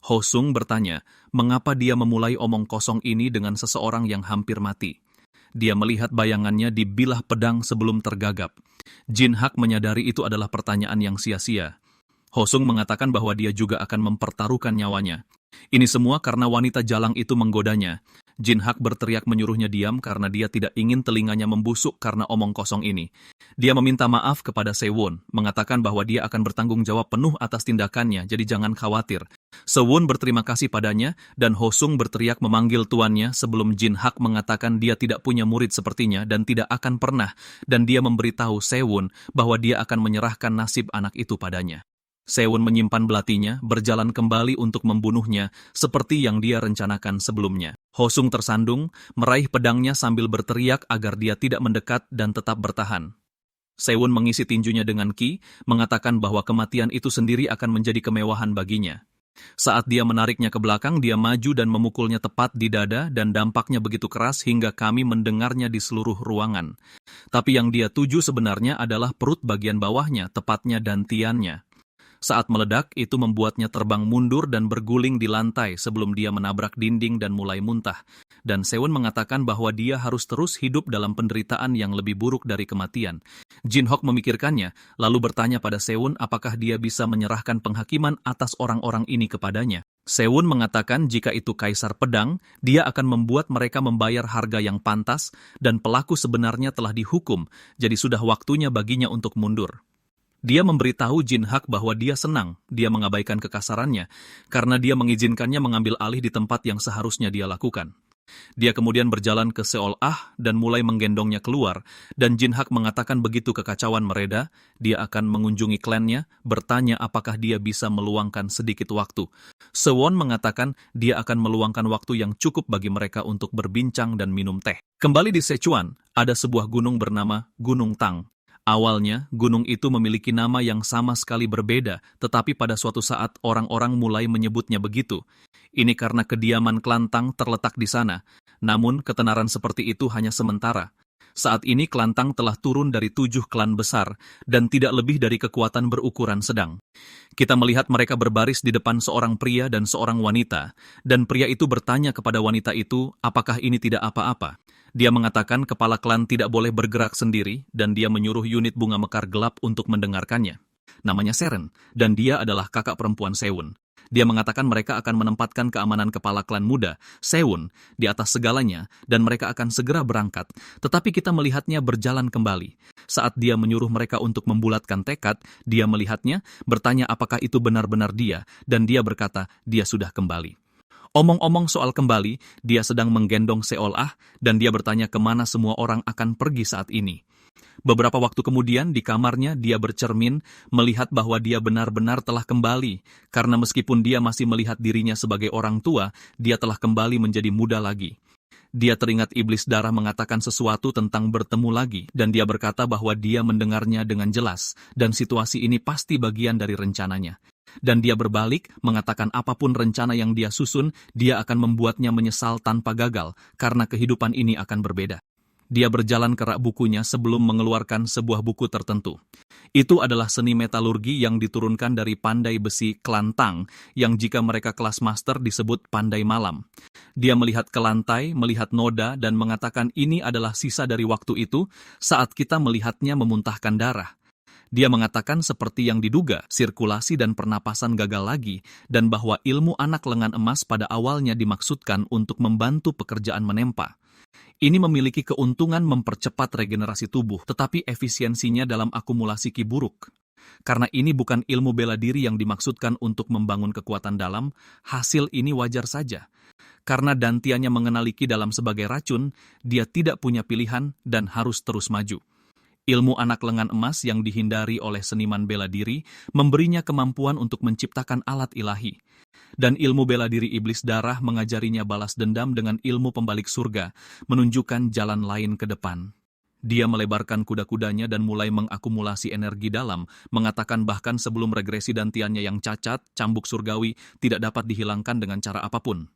Hosung bertanya, mengapa dia memulai omong kosong ini dengan seseorang yang hampir mati. Dia melihat bayangannya dibilah pedang sebelum tergagap. Jinhak menyadari itu adalah pertanyaan yang sia-sia. Hosung mengatakan bahwa dia juga akan mempertaruhkan nyawanya. Ini semua karena wanita jalang itu menggodanya. Jinhak berteriak menyuruhnya diam karena dia tidak ingin telinganya membusuk karena omong kosong ini. Dia meminta maaf kepada Sewon, mengatakan bahwa dia akan bertanggung jawab penuh atas tindakannya, jadi jangan khawatir. Sewon berterima kasih padanya, dan Hosung berteriak memanggil tuannya sebelum Jinhak mengatakan dia tidak punya murid sepertinya dan tidak akan pernah, dan dia memberitahu Sewon bahwa dia akan menyerahkan nasib anak itu padanya. Sewon menyimpan belatinya, berjalan kembali untuk membunuhnya, seperti yang dia rencanakan sebelumnya. Hosung tersandung, meraih pedangnya sambil berteriak agar dia tidak mendekat dan tetap bertahan. Sewon mengisi tinjunya dengan ki, mengatakan bahwa kematian itu sendiri akan menjadi kemewahan baginya. Saat dia menariknya ke belakang, dia maju dan memukulnya tepat di dada dan dampaknya begitu keras hingga kami mendengarnya di seluruh ruangan. Tapi yang dia tuju sebenarnya adalah perut bagian bawahnya, tepatnya dantiannya. Saat meledak, itu membuatnya terbang mundur dan berguling di lantai sebelum dia menabrak dinding dan mulai muntah. Dan Sewon mengatakan bahwa dia harus terus hidup dalam penderitaan yang lebih buruk dari kematian. Jinhok memikirkannya, lalu bertanya pada Sewon apakah dia bisa menyerahkan penghakiman atas orang-orang ini kepadanya. Sewon mengatakan jika itu kaisar pedang, dia akan membuat mereka membayar harga yang pantas, dan pelaku sebenarnya telah dihukum, jadi sudah waktunya baginya untuk mundur. Dia memberitahu Jinhak bahwa dia senang, dia mengabaikan kekasarannya, karena dia mengizinkannya mengambil alih di tempat yang seharusnya dia lakukan. Dia kemudian berjalan ke Seol Ah dan mulai menggendongnya keluar, dan Jinhak mengatakan begitu kekacauan mereda, dia akan mengunjungi klannya, bertanya apakah dia bisa meluangkan sedikit waktu. Sewon mengatakan dia akan meluangkan waktu yang cukup bagi mereka untuk berbincang dan minum teh. Kembali di Sichuan, ada sebuah gunung bernama Gunung Tang. Awalnya, gunung itu memiliki nama yang sama sekali berbeda, tetapi pada suatu saat orang-orang mulai menyebutnya begitu. Ini karena kediaman klan Tang terletak di sana. Namun, ketenaran seperti itu hanya sementara. Saat ini klan Tang telah turun dari 7 klan besar dan tidak lebih dari kekuatan berukuran sedang. Kita melihat mereka berbaris di depan seorang pria dan seorang wanita, dan pria itu bertanya kepada wanita itu, apakah ini tidak apa-apa? Dia mengatakan kepala klan tidak boleh bergerak sendiri, dan dia menyuruh unit bunga mekar gelap untuk mendengarkannya. Namanya Seren, dan dia adalah kakak perempuan Sewon. Dia mengatakan mereka akan menempatkan keamanan kepala klan muda, Sewon, di atas segalanya, dan mereka akan segera berangkat. Tetapi kita melihatnya berjalan kembali. Saat dia menyuruh mereka untuk membulatkan tekad, dia melihatnya, bertanya apakah itu benar-benar dia, dan dia berkata, dia sudah kembali. Omong-omong soal kembali, dia sedang menggendong Seol-ah, dan dia bertanya kemana semua orang akan pergi saat ini. Beberapa waktu kemudian di kamarnya dia bercermin, melihat bahwa dia benar-benar telah kembali, karena meskipun dia masih melihat dirinya sebagai orang tua, dia telah kembali menjadi muda lagi. Dia teringat iblis darah mengatakan sesuatu tentang bertemu lagi, dan dia berkata bahwa dia mendengarnya dengan jelas, dan situasi ini pasti bagian dari rencananya. Dan dia berbalik, mengatakan apapun rencana yang dia susun, dia akan membuatnya menyesal tanpa gagal, karena kehidupan ini akan berbeda. Dia berjalan ke rak bukunya sebelum mengeluarkan sebuah buku tertentu. Itu adalah seni metalurgi yang diturunkan dari pandai besi klan Tang, yang jika mereka kelas master disebut pandai malam. Dia melihat ke lantai, melihat noda, dan mengatakan ini adalah sisa dari waktu itu saat kita melihatnya memuntahkan darah. Dia mengatakan seperti yang diduga, sirkulasi dan pernapasan gagal lagi, dan bahwa ilmu anak lengan emas pada awalnya dimaksudkan untuk membantu pekerjaan menempa. Ini memiliki keuntungan mempercepat regenerasi tubuh, tetapi efisiensinya dalam akumulasi ki buruk. Karena ini bukan ilmu bela diri yang dimaksudkan untuk membangun kekuatan dalam, hasil ini wajar saja. Karena dantiannya mengenali ki dalam sebagai racun, dia tidak punya pilihan dan harus terus maju. Ilmu anak lengan emas yang dihindari oleh seniman bela diri memberinya kemampuan untuk menciptakan alat ilahi. Dan ilmu bela diri iblis darah mengajarinya balas dendam dengan ilmu pembalik surga, menunjukkan jalan lain ke depan. Dia melebarkan kuda-kudanya dan mulai mengakumulasi energi dalam, mengatakan bahkan sebelum regresi dantiannya yang cacat, cambuk surgawi tidak dapat dihilangkan dengan cara apapun.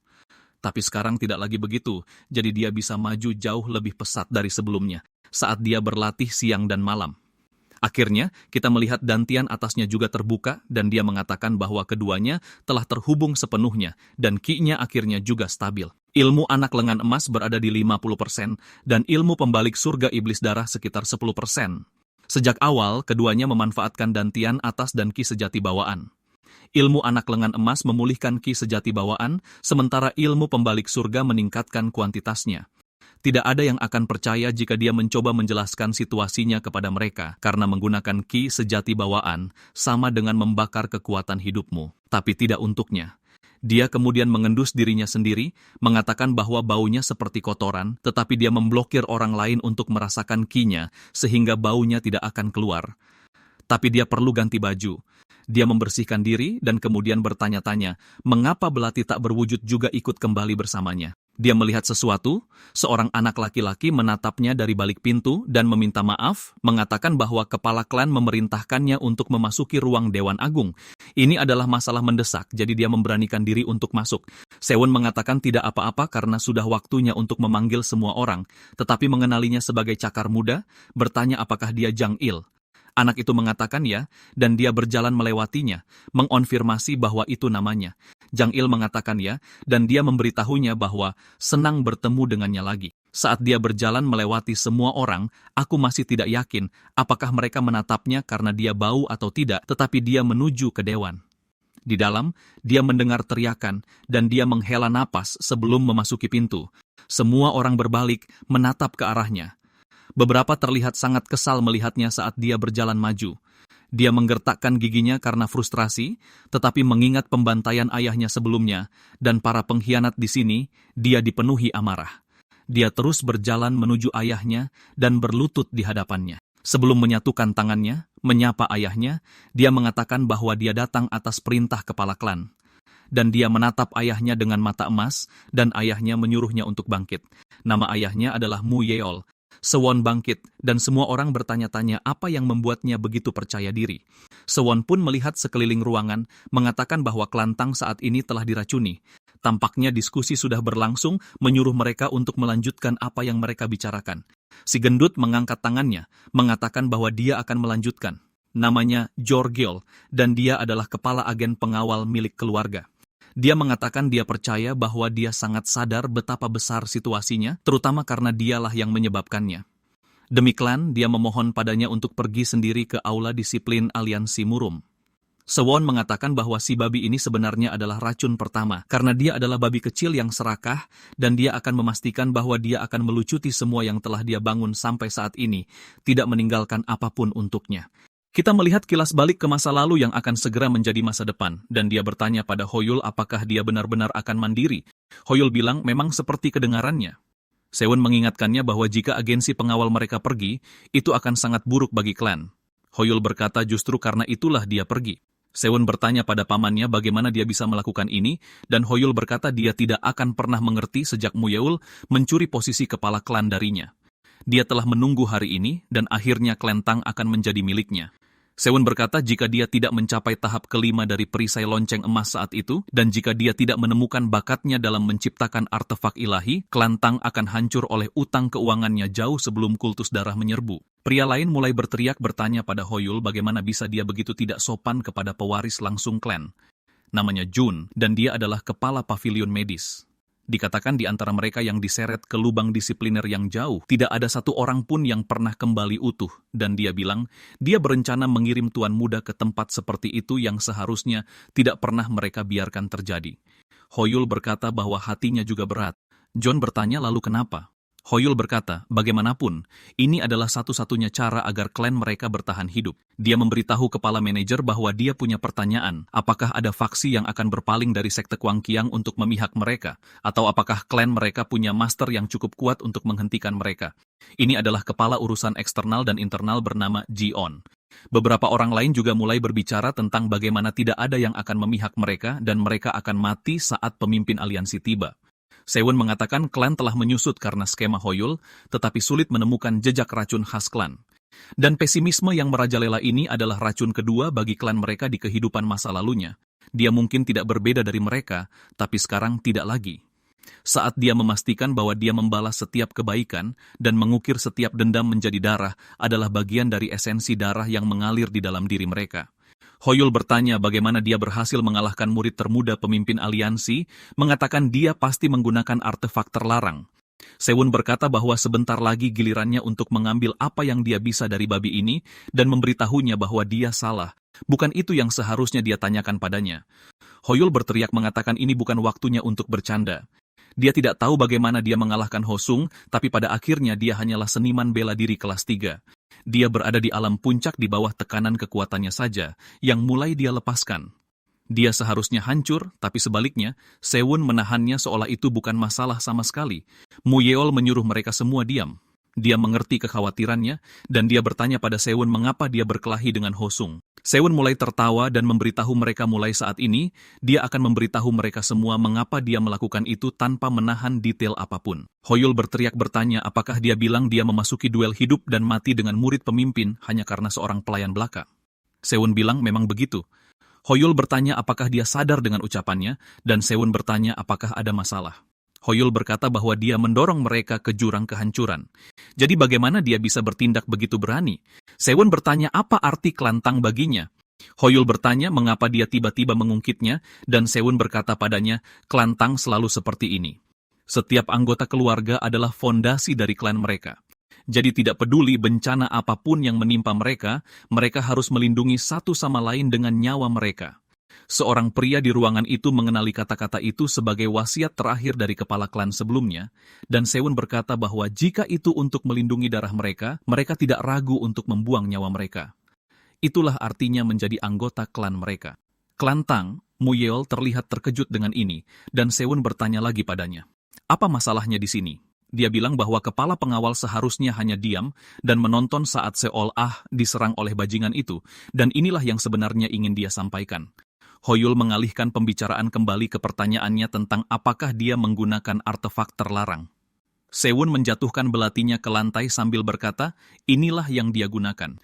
Tapi sekarang tidak lagi begitu, jadi dia bisa maju jauh lebih pesat dari sebelumnya, saat dia berlatih siang dan malam. Akhirnya, kita melihat dantian atasnya juga terbuka, dan dia mengatakan bahwa keduanya telah terhubung sepenuhnya, dan ki-nya akhirnya juga stabil. Ilmu anak lengan emas berada di 50%, dan ilmu pembalik surga iblis darah sekitar 10%. Sejak awal, keduanya memanfaatkan dantian atas dan ki sejati bawaan. Ilmu anak lengan emas memulihkan ki sejati bawaan, sementara ilmu pembalik surga meningkatkan kuantitasnya. Tidak ada yang akan percaya jika dia mencoba menjelaskan situasinya kepada mereka, karena menggunakan ki sejati bawaan sama dengan membakar kekuatan hidupmu, tapi tidak untuknya. Dia kemudian mengendus dirinya sendiri, mengatakan bahwa baunya seperti kotoran, tetapi dia memblokir orang lain untuk merasakan ki-nya, sehingga baunya tidak akan keluar. Tapi dia perlu ganti baju. Dia membersihkan diri dan kemudian bertanya-tanya, mengapa belati tak berwujud juga ikut kembali bersamanya. Dia melihat sesuatu, seorang anak laki-laki menatapnya dari balik pintu dan meminta maaf, mengatakan bahwa kepala klan memerintahkannya untuk memasuki ruang Dewan Agung. Ini adalah masalah mendesak, jadi dia memberanikan diri untuk masuk. Sewon mengatakan tidak apa-apa karena sudah waktunya untuk memanggil semua orang, tetapi mengenalinya sebagai cakar muda, bertanya apakah dia Jang Il. Anak itu mengatakan ya, dan dia berjalan melewatinya, mengonfirmasi bahwa itu namanya. Jang Il mengatakan ya, dan dia memberitahunya bahwa senang bertemu dengannya lagi. Saat dia berjalan melewati semua orang, aku masih tidak yakin apakah mereka menatapnya karena dia bau atau tidak, tetapi dia menuju ke dewan. Di dalam, dia mendengar teriakan, dan dia menghela napas sebelum memasuki pintu. Semua orang berbalik, menatap ke arahnya. Beberapa terlihat sangat kesal melihatnya saat dia berjalan maju. Dia menggertakkan giginya karena frustrasi, tetapi mengingat pembantaian ayahnya sebelumnya, dan para pengkhianat di sini, dia dipenuhi amarah. Dia terus berjalan menuju ayahnya dan berlutut di hadapannya. Sebelum menyatukan tangannya, menyapa ayahnya, dia mengatakan bahwa dia datang atas perintah kepala klan. Dan dia menatap ayahnya dengan mata emas, dan ayahnya menyuruhnya untuk bangkit. Nama ayahnya adalah Mu Yeol. Sewon bangkit, dan semua orang bertanya-tanya apa yang membuatnya begitu percaya diri. Sewon pun melihat sekeliling ruangan, mengatakan bahwa klan Tang saat ini telah diracuni. Tampaknya diskusi sudah berlangsung, menyuruh mereka untuk melanjutkan apa yang mereka bicarakan. Si gendut mengangkat tangannya, mengatakan bahwa dia akan melanjutkan. Namanya Jorgel, dan dia adalah kepala agen pengawal milik keluarga. Dia mengatakan dia percaya bahwa dia sangat sadar betapa besar situasinya, terutama karena dialah yang menyebabkannya. Demi klan, dia memohon padanya untuk pergi sendiri ke aula disiplin aliansi Murum. Sewon mengatakan bahwa si babi ini sebenarnya adalah racun pertama, karena dia adalah babi kecil yang serakah, dan dia akan memastikan bahwa dia akan melucuti semua yang telah dia bangun sampai saat ini, tidak meninggalkan apapun untuknya. Kita melihat kilas balik ke masa lalu yang akan segera menjadi masa depan, dan dia bertanya pada Hoyul apakah dia benar-benar akan mandiri. Hoyul bilang memang seperti kedengarannya. Sewon mengingatkannya bahwa jika agensi pengawal mereka pergi, itu akan sangat buruk bagi klan. Hoyul berkata justru karena itulah dia pergi. Sewon bertanya pada pamannya bagaimana dia bisa melakukan ini, dan Hoyul berkata dia tidak akan pernah mengerti sejak Muyeol mencuri posisi kepala klan darinya. Dia telah menunggu hari ini, dan akhirnya klan Tang akan menjadi miliknya. Sewon berkata jika dia tidak mencapai tahap kelima dari perisai lonceng emas saat itu, dan jika dia tidak menemukan bakatnya dalam menciptakan artefak ilahi, klan Tang akan hancur oleh utang keuangannya jauh sebelum kultus darah menyerbu. Pria lain mulai berteriak bertanya pada Hoyul bagaimana bisa dia begitu tidak sopan kepada pewaris langsung klan. Namanya Jun, dan dia adalah kepala pavilion medis. Dikatakan di antara mereka yang diseret ke lubang disipliner yang jauh, tidak ada satu orang pun yang pernah kembali utuh, dan dia bilang, dia berencana mengirim tuan muda ke tempat seperti itu yang seharusnya tidak pernah mereka biarkan terjadi. Hoyul berkata bahwa hatinya juga berat. John bertanya lalu kenapa? Hoyul berkata, bagaimanapun, ini adalah satu-satunya cara agar klan mereka bertahan hidup. Dia memberitahu kepala manajer bahwa dia punya pertanyaan, apakah ada faksi yang akan berpaling dari sekte Kuangqiang untuk memihak mereka, atau apakah klan mereka punya master yang cukup kuat untuk menghentikan mereka. Ini adalah kepala urusan eksternal dan internal bernama Ji-on. Beberapa orang lain juga mulai berbicara tentang bagaimana tidak ada yang akan memihak mereka dan mereka akan mati saat pemimpin aliansi tiba. Sewon mengatakan klan telah menyusut karena skema Hoyul, tetapi sulit menemukan jejak racun khas klan. Dan pesimisme yang merajalela ini adalah racun kedua bagi klan mereka di kehidupan masa lalunya. Dia mungkin tidak berbeda dari mereka, tapi sekarang tidak lagi. Saat dia memastikan bahwa dia membalas setiap kebaikan dan mengukir setiap dendam menjadi darah adalah bagian dari esensi darah yang mengalir di dalam diri mereka. Hoyul bertanya bagaimana dia berhasil mengalahkan murid termuda pemimpin aliansi, mengatakan dia pasti menggunakan artefak terlarang. Sewon berkata bahwa sebentar lagi gilirannya untuk mengambil apa yang dia bisa dari babi ini dan memberitahunya bahwa dia salah. Bukan itu yang seharusnya dia tanyakan padanya. Hoyul berteriak mengatakan ini bukan waktunya untuk bercanda. Dia tidak tahu bagaimana dia mengalahkan Hosung, tapi pada akhirnya dia hanyalah seniman bela diri kelas 3. Dia berada di alam puncak di bawah tekanan kekuatannya saja, yang mulai dia lepaskan. Dia seharusnya hancur, tapi sebaliknya, Sewon menahannya seolah itu bukan masalah sama sekali. Muyeol menyuruh mereka semua diam. Dia mengerti kekhawatirannya, dan dia bertanya pada Sewon mengapa dia berkelahi dengan Hosung. Sewon mulai tertawa dan memberitahu mereka mulai saat ini, dia akan memberitahu mereka semua mengapa dia melakukan itu tanpa menahan detail apapun. Hoyul berteriak bertanya apakah dia bilang dia memasuki duel hidup dan mati dengan murid pemimpin hanya karena seorang pelayan belaka. Sewon bilang memang begitu. Hoyul bertanya apakah dia sadar dengan ucapannya, dan Sewon bertanya apakah ada masalah. Hoyul berkata bahwa dia mendorong mereka ke jurang kehancuran. Jadi bagaimana dia bisa bertindak begitu berani? Sewon bertanya apa arti klan Tang baginya. Hoyul bertanya mengapa dia tiba-tiba mengungkitnya, dan Sewon berkata padanya, klan Tang selalu seperti ini. Setiap anggota keluarga adalah fondasi dari klan mereka. Jadi tidak peduli bencana apapun yang menimpa mereka, mereka harus melindungi satu sama lain dengan nyawa mereka. Seorang pria di ruangan itu mengenali kata-kata itu sebagai wasiat terakhir dari kepala klan sebelumnya, dan Sewon berkata bahwa jika itu untuk melindungi darah mereka, mereka tidak ragu untuk membuang nyawa mereka. Itulah artinya menjadi anggota klan mereka. Klan Tang, Muyeol terlihat terkejut dengan ini, dan Sewon bertanya lagi padanya. Apa masalahnya di sini? Dia bilang bahwa kepala pengawal seharusnya hanya diam dan menonton saat Seol diserang oleh bajingan itu, dan inilah yang sebenarnya ingin dia sampaikan. Hoyul mengalihkan pembicaraan kembali ke pertanyaannya tentang apakah dia menggunakan artefak terlarang. Sewon menjatuhkan belatinya ke lantai sambil berkata, inilah yang dia gunakan.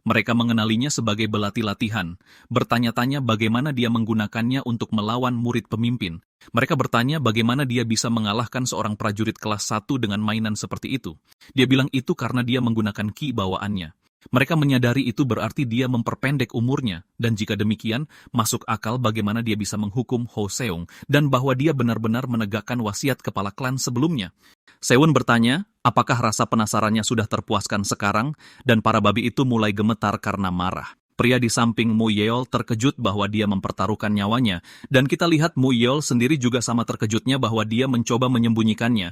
Mereka mengenalinya sebagai belati latihan, bertanya-tanya bagaimana dia menggunakannya untuk melawan murid pemimpin. Mereka bertanya bagaimana dia bisa mengalahkan seorang prajurit kelas 1 dengan mainan seperti itu. Dia bilang itu karena dia menggunakan ki bawaannya. Mereka menyadari itu berarti dia memperpendek umurnya, dan jika demikian, masuk akal bagaimana dia bisa menghukum Ho Seong, dan bahwa dia benar-benar menegakkan wasiat kepala klan sebelumnya. Sewon bertanya, apakah rasa penasarannya sudah terpuaskan sekarang, dan para babi itu mulai gemetar karena marah. Pria di samping Mu Yeol terkejut bahwa dia mempertaruhkan nyawanya, dan kita lihat Mu Yeol sendiri juga sama terkejutnya bahwa dia mencoba menyembunyikannya.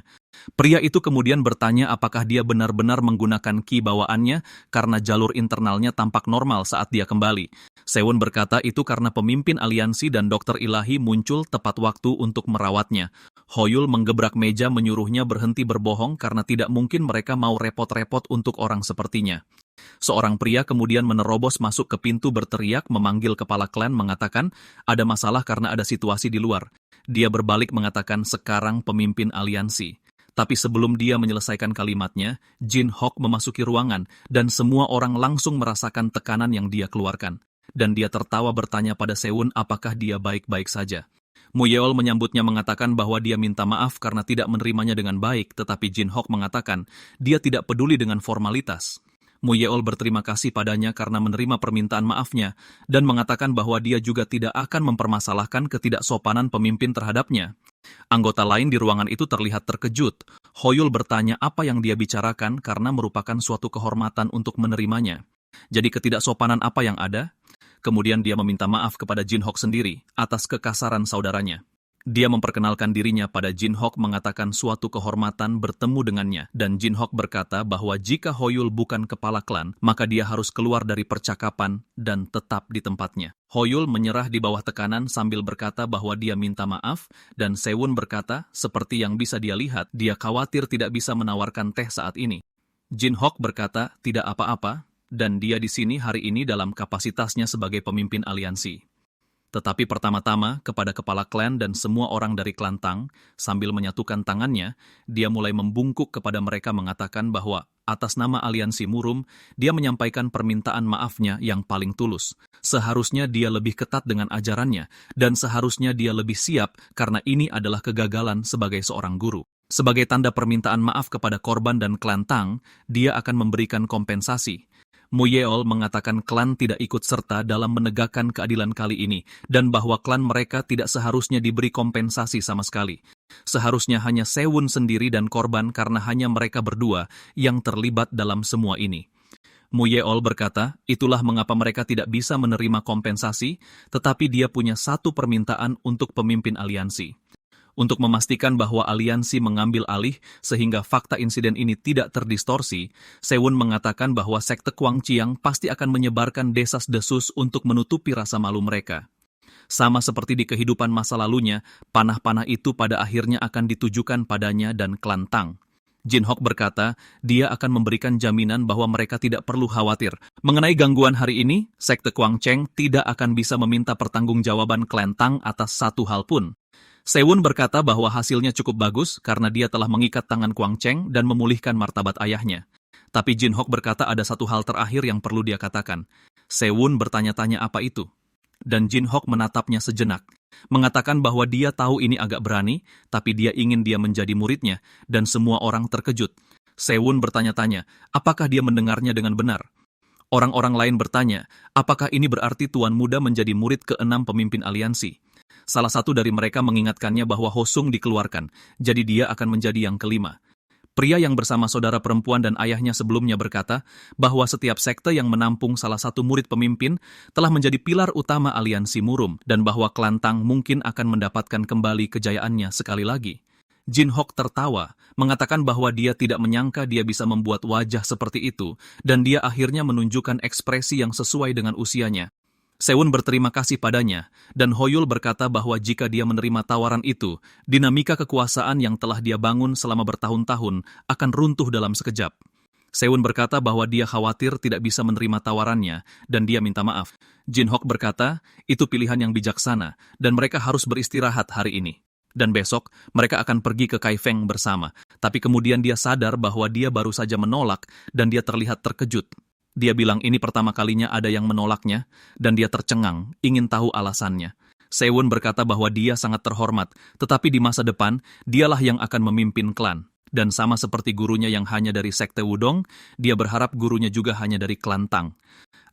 Pria itu kemudian bertanya apakah dia benar-benar menggunakan ki bawaannya karena jalur internalnya tampak normal saat dia kembali. Sewon berkata itu karena pemimpin aliansi dan dokter ilahi muncul tepat waktu untuk merawatnya. Hoyul menggebrak meja menyuruhnya berhenti berbohong karena tidak mungkin mereka mau repot-repot untuk orang sepertinya. Seorang pria kemudian menerobos masuk ke pintu berteriak memanggil kepala klan mengatakan ada masalah karena ada situasi di luar. Dia berbalik mengatakan sekarang pemimpin aliansi. Tapi sebelum dia menyelesaikan kalimatnya, Jin Hok memasuki ruangan dan semua orang langsung merasakan tekanan yang dia keluarkan. Dan dia tertawa bertanya pada Sewon apakah dia baik-baik saja. Mu Yeol menyambutnya mengatakan bahwa dia minta maaf karena tidak menerimanya dengan baik, tetapi Jin Hok mengatakan dia tidak peduli dengan formalitas. Mu Yeol berterima kasih padanya karena menerima permintaan maafnya dan mengatakan bahwa dia juga tidak akan mempermasalahkan ketidaksopanan pemimpin terhadapnya. Anggota lain di ruangan itu terlihat terkejut. Hoyul bertanya apa yang dia bicarakan karena merupakan suatu kehormatan untuk menerimanya. Jadi ketidaksopanan apa yang ada? Kemudian dia meminta maaf kepada Jin Hok sendiri atas kekasaran saudaranya. Dia memperkenalkan dirinya pada Jin Hok mengatakan suatu kehormatan bertemu dengannya, dan Jin Hok berkata bahwa jika Hoyul bukan kepala klan, maka dia harus keluar dari percakapan dan tetap di tempatnya. Hoyul menyerah di bawah tekanan sambil berkata bahwa dia minta maaf, dan Sewon berkata, seperti yang bisa dia lihat, dia khawatir tidak bisa menawarkan teh saat ini. Jin Hok berkata, tidak apa-apa, dan dia di sini hari ini dalam kapasitasnya sebagai pemimpin aliansi. Tetapi pertama-tama kepada kepala klan dan semua orang dari klan Tang, sambil menyatukan tangannya, dia mulai membungkuk kepada mereka mengatakan bahwa atas nama aliansi Murum, dia menyampaikan permintaan maafnya yang paling tulus. Seharusnya dia lebih ketat dengan ajarannya, dan seharusnya dia lebih siap karena ini adalah kegagalan sebagai seorang guru. Sebagai tanda permintaan maaf kepada korban dan klan Tang, dia akan memberikan kompensasi. Mu Yeol mengatakan klan tidak ikut serta dalam menegakkan keadilan kali ini, dan bahwa klan mereka tidak seharusnya diberi kompensasi sama sekali. Seharusnya hanya Sewon sendiri dan korban karena hanya mereka berdua yang terlibat dalam semua ini. Mu Yeol berkata, itulah mengapa mereka tidak bisa menerima kompensasi, tetapi dia punya satu permintaan untuk pemimpin aliansi. Untuk memastikan bahwa aliansi mengambil alih sehingga fakta insiden ini tidak terdistorsi, Sewon mengatakan bahwa sekte Kuang Chiang pasti akan menyebarkan desas-desus untuk menutupi rasa malu mereka. Sama seperti di kehidupan masa lalunya, panah-panah itu pada akhirnya akan ditujukan padanya dan klan Tang. Jin Hok berkata, dia akan memberikan jaminan bahwa mereka tidak perlu khawatir. Mengenai gangguan hari ini, sekte Kuang Cheng tidak akan bisa meminta pertanggungjawaban klan Tang atas satu hal pun. Sewon berkata bahwa hasilnya cukup bagus karena dia telah mengikat tangan Kuang Cheng dan memulihkan martabat ayahnya. Tapi Jin Hok berkata ada satu hal terakhir yang perlu dia katakan. Sewon bertanya-tanya apa itu. Dan Jin Hok menatapnya sejenak, mengatakan bahwa dia tahu ini agak berani, tapi dia ingin dia menjadi muridnya, dan semua orang terkejut. Sewon bertanya-tanya, apakah dia mendengarnya dengan benar? Orang-orang lain bertanya, apakah ini berarti Tuan Muda menjadi murid ke-6 pemimpin aliansi? Salah satu dari mereka mengingatkannya bahwa Ho Sung dikeluarkan, jadi dia akan menjadi yang kelima. Pria yang bersama saudara perempuan dan ayahnya sebelumnya berkata bahwa setiap sekte yang menampung salah satu murid pemimpin telah menjadi pilar utama aliansi Murum dan bahwa klan Tang mungkin akan mendapatkan kembali kejayaannya sekali lagi. Jin Hok tertawa, mengatakan bahwa dia tidak menyangka dia bisa membuat wajah seperti itu dan dia akhirnya menunjukkan ekspresi yang sesuai dengan usianya. Sewon berterima kasih padanya, dan Hoyul berkata bahwa jika dia menerima tawaran itu, dinamika kekuasaan yang telah dia bangun selama bertahun-tahun akan runtuh dalam sekejap. Sewon berkata bahwa dia khawatir tidak bisa menerima tawarannya, dan dia minta maaf. Jin Hok berkata, itu pilihan yang bijaksana, dan mereka harus beristirahat hari ini. Dan besok, mereka akan pergi ke Kaifeng bersama, tapi kemudian dia sadar bahwa dia baru saja menolak, dan dia terlihat terkejut. Dia bilang ini pertama kalinya ada yang menolaknya, dan dia tercengang, ingin tahu alasannya. Sewon berkata bahwa dia sangat terhormat, tetapi di masa depan, dialah yang akan memimpin klan. Dan sama seperti gurunya yang hanya dari sekte Wudong, dia berharap gurunya juga hanya dari klan Tang.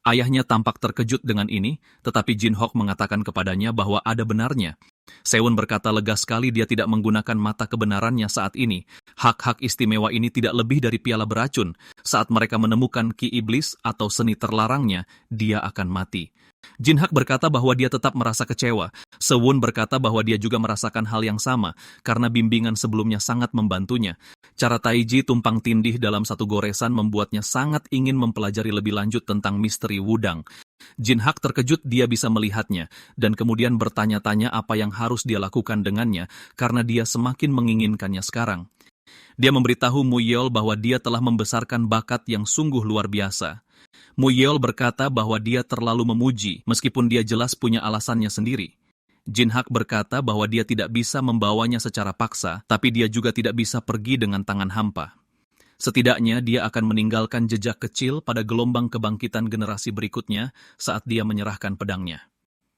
Ayahnya tampak terkejut dengan ini, tetapi Jin Hock mengatakan kepadanya bahwa ada benarnya. Sewon berkata lega sekali dia tidak menggunakan mata kebenarannya saat ini. Hak-hak istimewa ini tidak lebih dari piala beracun. Saat mereka menemukan ki iblis atau seni terlarangnya, dia akan mati. Jin Hock berkata bahwa dia tetap merasa kecewa. Sewon berkata bahwa dia juga merasakan hal yang sama, karena bimbingan sebelumnya sangat membantunya. Cara Taiji tumpang tindih dalam satu goresan membuatnya sangat ingin mempelajari lebih lanjut tentang misteri Wudang. Jin Hock terkejut dia bisa melihatnya, dan kemudian bertanya-tanya apa yang harus dia lakukan dengannya, karena dia semakin menginginkannya sekarang. Dia memberitahu Mu Yeol bahwa dia telah membesarkan bakat yang sungguh luar biasa. Mu Yeol berkata bahwa dia terlalu memuji, meskipun dia jelas punya alasannya sendiri. Jin Hock berkata bahwa dia tidak bisa membawanya secara paksa, tapi dia juga tidak bisa pergi dengan tangan hampa. Setidaknya dia akan meninggalkan jejak kecil pada gelombang kebangkitan generasi berikutnya saat dia menyerahkan pedangnya.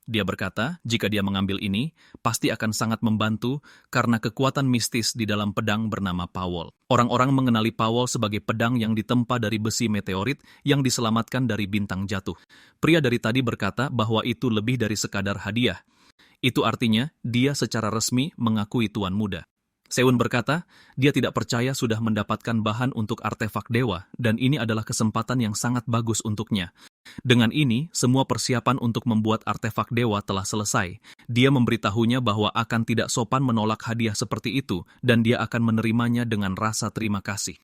Dia berkata, jika dia mengambil ini, pasti akan sangat membantu karena kekuatan mistis di dalam pedang bernama Pawol. Orang-orang mengenali Pawol sebagai pedang yang ditempa dari besi meteorit yang diselamatkan dari bintang jatuh. Pria dari tadi berkata bahwa itu lebih dari sekadar hadiah. Itu artinya dia secara resmi mengakui Tuan Muda. Sewon berkata, dia tidak percaya sudah mendapatkan bahan untuk artefak dewa, dan ini adalah kesempatan yang sangat bagus untuknya. Dengan ini, semua persiapan untuk membuat artefak dewa telah selesai. Dia memberitahunya bahwa akan tidak sopan menolak hadiah seperti itu, dan dia akan menerimanya dengan rasa terima kasih.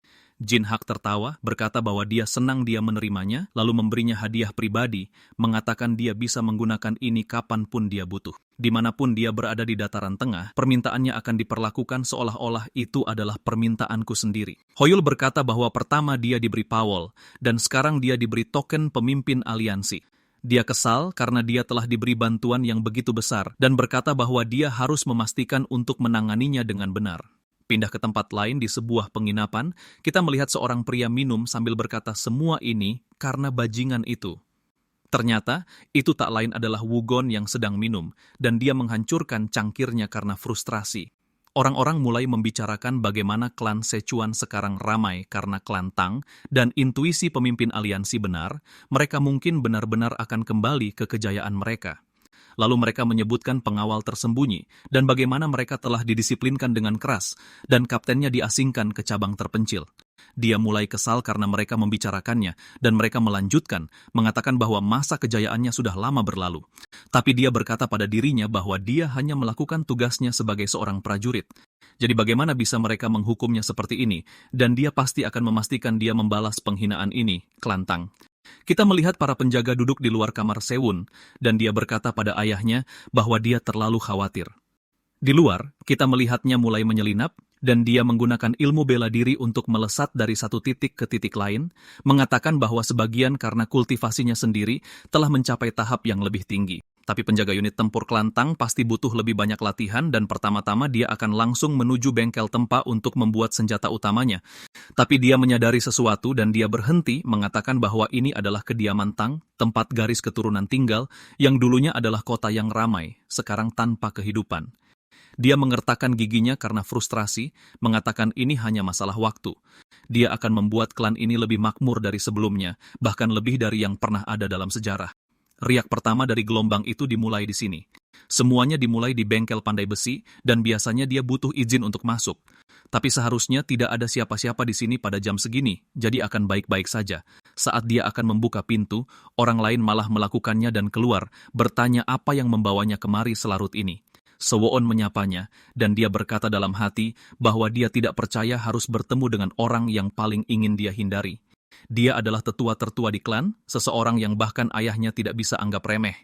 Jin Hock tertawa, berkata bahwa dia senang dia menerimanya, lalu memberinya hadiah pribadi, mengatakan dia bisa menggunakan ini kapanpun dia butuh. Dimanapun dia berada di dataran tengah, permintaannya akan diperlakukan seolah-olah itu adalah permintaanku sendiri. Hoyul berkata bahwa pertama dia diberi Pawol, dan sekarang dia diberi token pemimpin aliansi. Dia kesal karena dia telah diberi bantuan yang begitu besar, dan berkata bahwa dia harus memastikan untuk menanganinya dengan benar. Pindah ke tempat lain di sebuah penginapan, kita melihat seorang pria minum sambil berkata semua ini karena bajingan itu. Ternyata, itu tak lain adalah Wugon yang sedang minum, dan dia menghancurkan cangkirnya karena frustrasi. Orang-orang mulai membicarakan bagaimana klan Sichuan sekarang ramai karena klan Tang, dan intuisi pemimpin aliansi benar, mereka mungkin benar-benar akan kembali ke kejayaan mereka. Lalu mereka menyebutkan pengawal tersembunyi, dan bagaimana mereka telah didisiplinkan dengan keras, dan kaptennya diasingkan ke cabang terpencil. Dia mulai kesal karena mereka membicarakannya, dan mereka melanjutkan, mengatakan bahwa masa kejayaannya sudah lama berlalu. Tapi dia berkata pada dirinya bahwa dia hanya melakukan tugasnya sebagai seorang prajurit. Jadi bagaimana bisa mereka menghukumnya seperti ini, dan dia pasti akan memastikan dia membalas penghinaan ini, klan Tang. Kita melihat para penjaga duduk di luar kamar Sewon, dan dia berkata pada ayahnya bahwa dia terlalu khawatir. Di luar, kita melihatnya mulai menyelinap, dan dia menggunakan ilmu bela diri untuk melesat dari satu titik ke titik lain, mengatakan bahwa sebagian karena kultivasinya sendiri telah mencapai tahap yang lebih tinggi. Tapi penjaga unit tempur klan Tang pasti butuh lebih banyak latihan dan pertama-tama dia akan langsung menuju bengkel tempa untuk membuat senjata utamanya. Tapi dia menyadari sesuatu dan dia berhenti mengatakan bahwa ini adalah kediaman Tang, tempat garis keturunan tinggal, yang dulunya adalah kota yang ramai, sekarang tanpa kehidupan. Dia mengertakkan giginya karena frustrasi, mengatakan ini hanya masalah waktu. Dia akan membuat klan ini lebih makmur dari sebelumnya, bahkan lebih dari yang pernah ada dalam sejarah. Riak pertama dari gelombang itu dimulai di sini. Semuanya dimulai di bengkel pandai besi, dan biasanya dia butuh izin untuk masuk. Tapi seharusnya tidak ada siapa-siapa di sini pada jam segini, jadi akan baik-baik saja. Saat dia akan membuka pintu, orang lain malah melakukannya dan keluar, bertanya apa yang membawanya kemari selarut ini. Sewon menyapanya, dan dia berkata dalam hati bahwa dia tidak percaya harus bertemu dengan orang yang paling ingin dia hindari. Dia adalah tetua tertua di klan, seseorang yang bahkan ayahnya tidak bisa anggap remeh.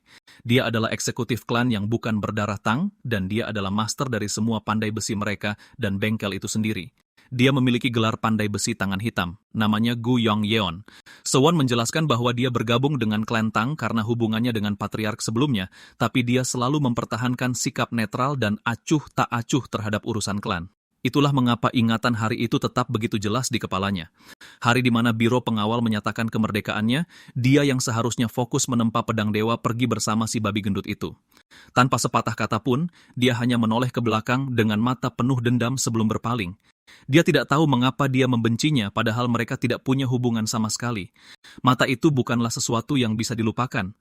Dia adalah eksekutif klan yang bukan berdarah Tang, dan dia adalah master dari semua pandai besi mereka dan bengkel itu sendiri. Dia memiliki gelar pandai besi tangan hitam, namanya Gu Yongyeon. Sewon menjelaskan bahwa dia bergabung dengan klan Tang karena hubungannya dengan patriark sebelumnya, tapi dia selalu mempertahankan sikap netral dan acuh tak acuh terhadap urusan klan. Itulah mengapa ingatan hari itu tetap begitu jelas di kepalanya. Hari di mana Biro Pengawal menyatakan kemerdekaannya, dia yang seharusnya fokus menempa pedang dewa pergi bersama si babi gendut itu. Tanpa sepatah kata pun, dia hanya menoleh ke belakang dengan mata penuh dendam sebelum berpaling. Dia tidak tahu mengapa dia membencinya padahal mereka tidak punya hubungan sama sekali. Mata itu bukanlah sesuatu yang bisa dilupakan.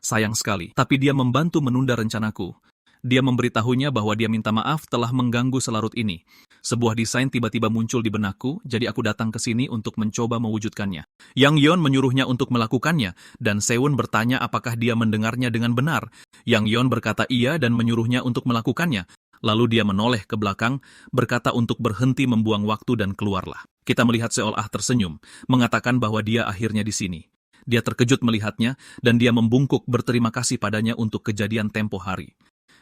Sayang sekali, tapi dia membantu menunda rencanaku. Dia memberitahunya bahwa dia minta maaf telah mengganggu selarut ini. Sebuah desain tiba-tiba muncul di benakku, jadi aku datang ke sini untuk mencoba mewujudkannya. Yang Yeon menyuruhnya untuk melakukannya, dan Sewon bertanya apakah dia mendengarnya dengan benar. Yang Yeon berkata iya dan menyuruhnya untuk melakukannya. Lalu dia menoleh ke belakang, berkata untuk berhenti membuang waktu dan keluarlah. Kita melihat Seol-ah tersenyum, mengatakan bahwa dia akhirnya di sini. Dia terkejut melihatnya, dan dia membungkuk berterima kasih padanya untuk kejadian tempo hari.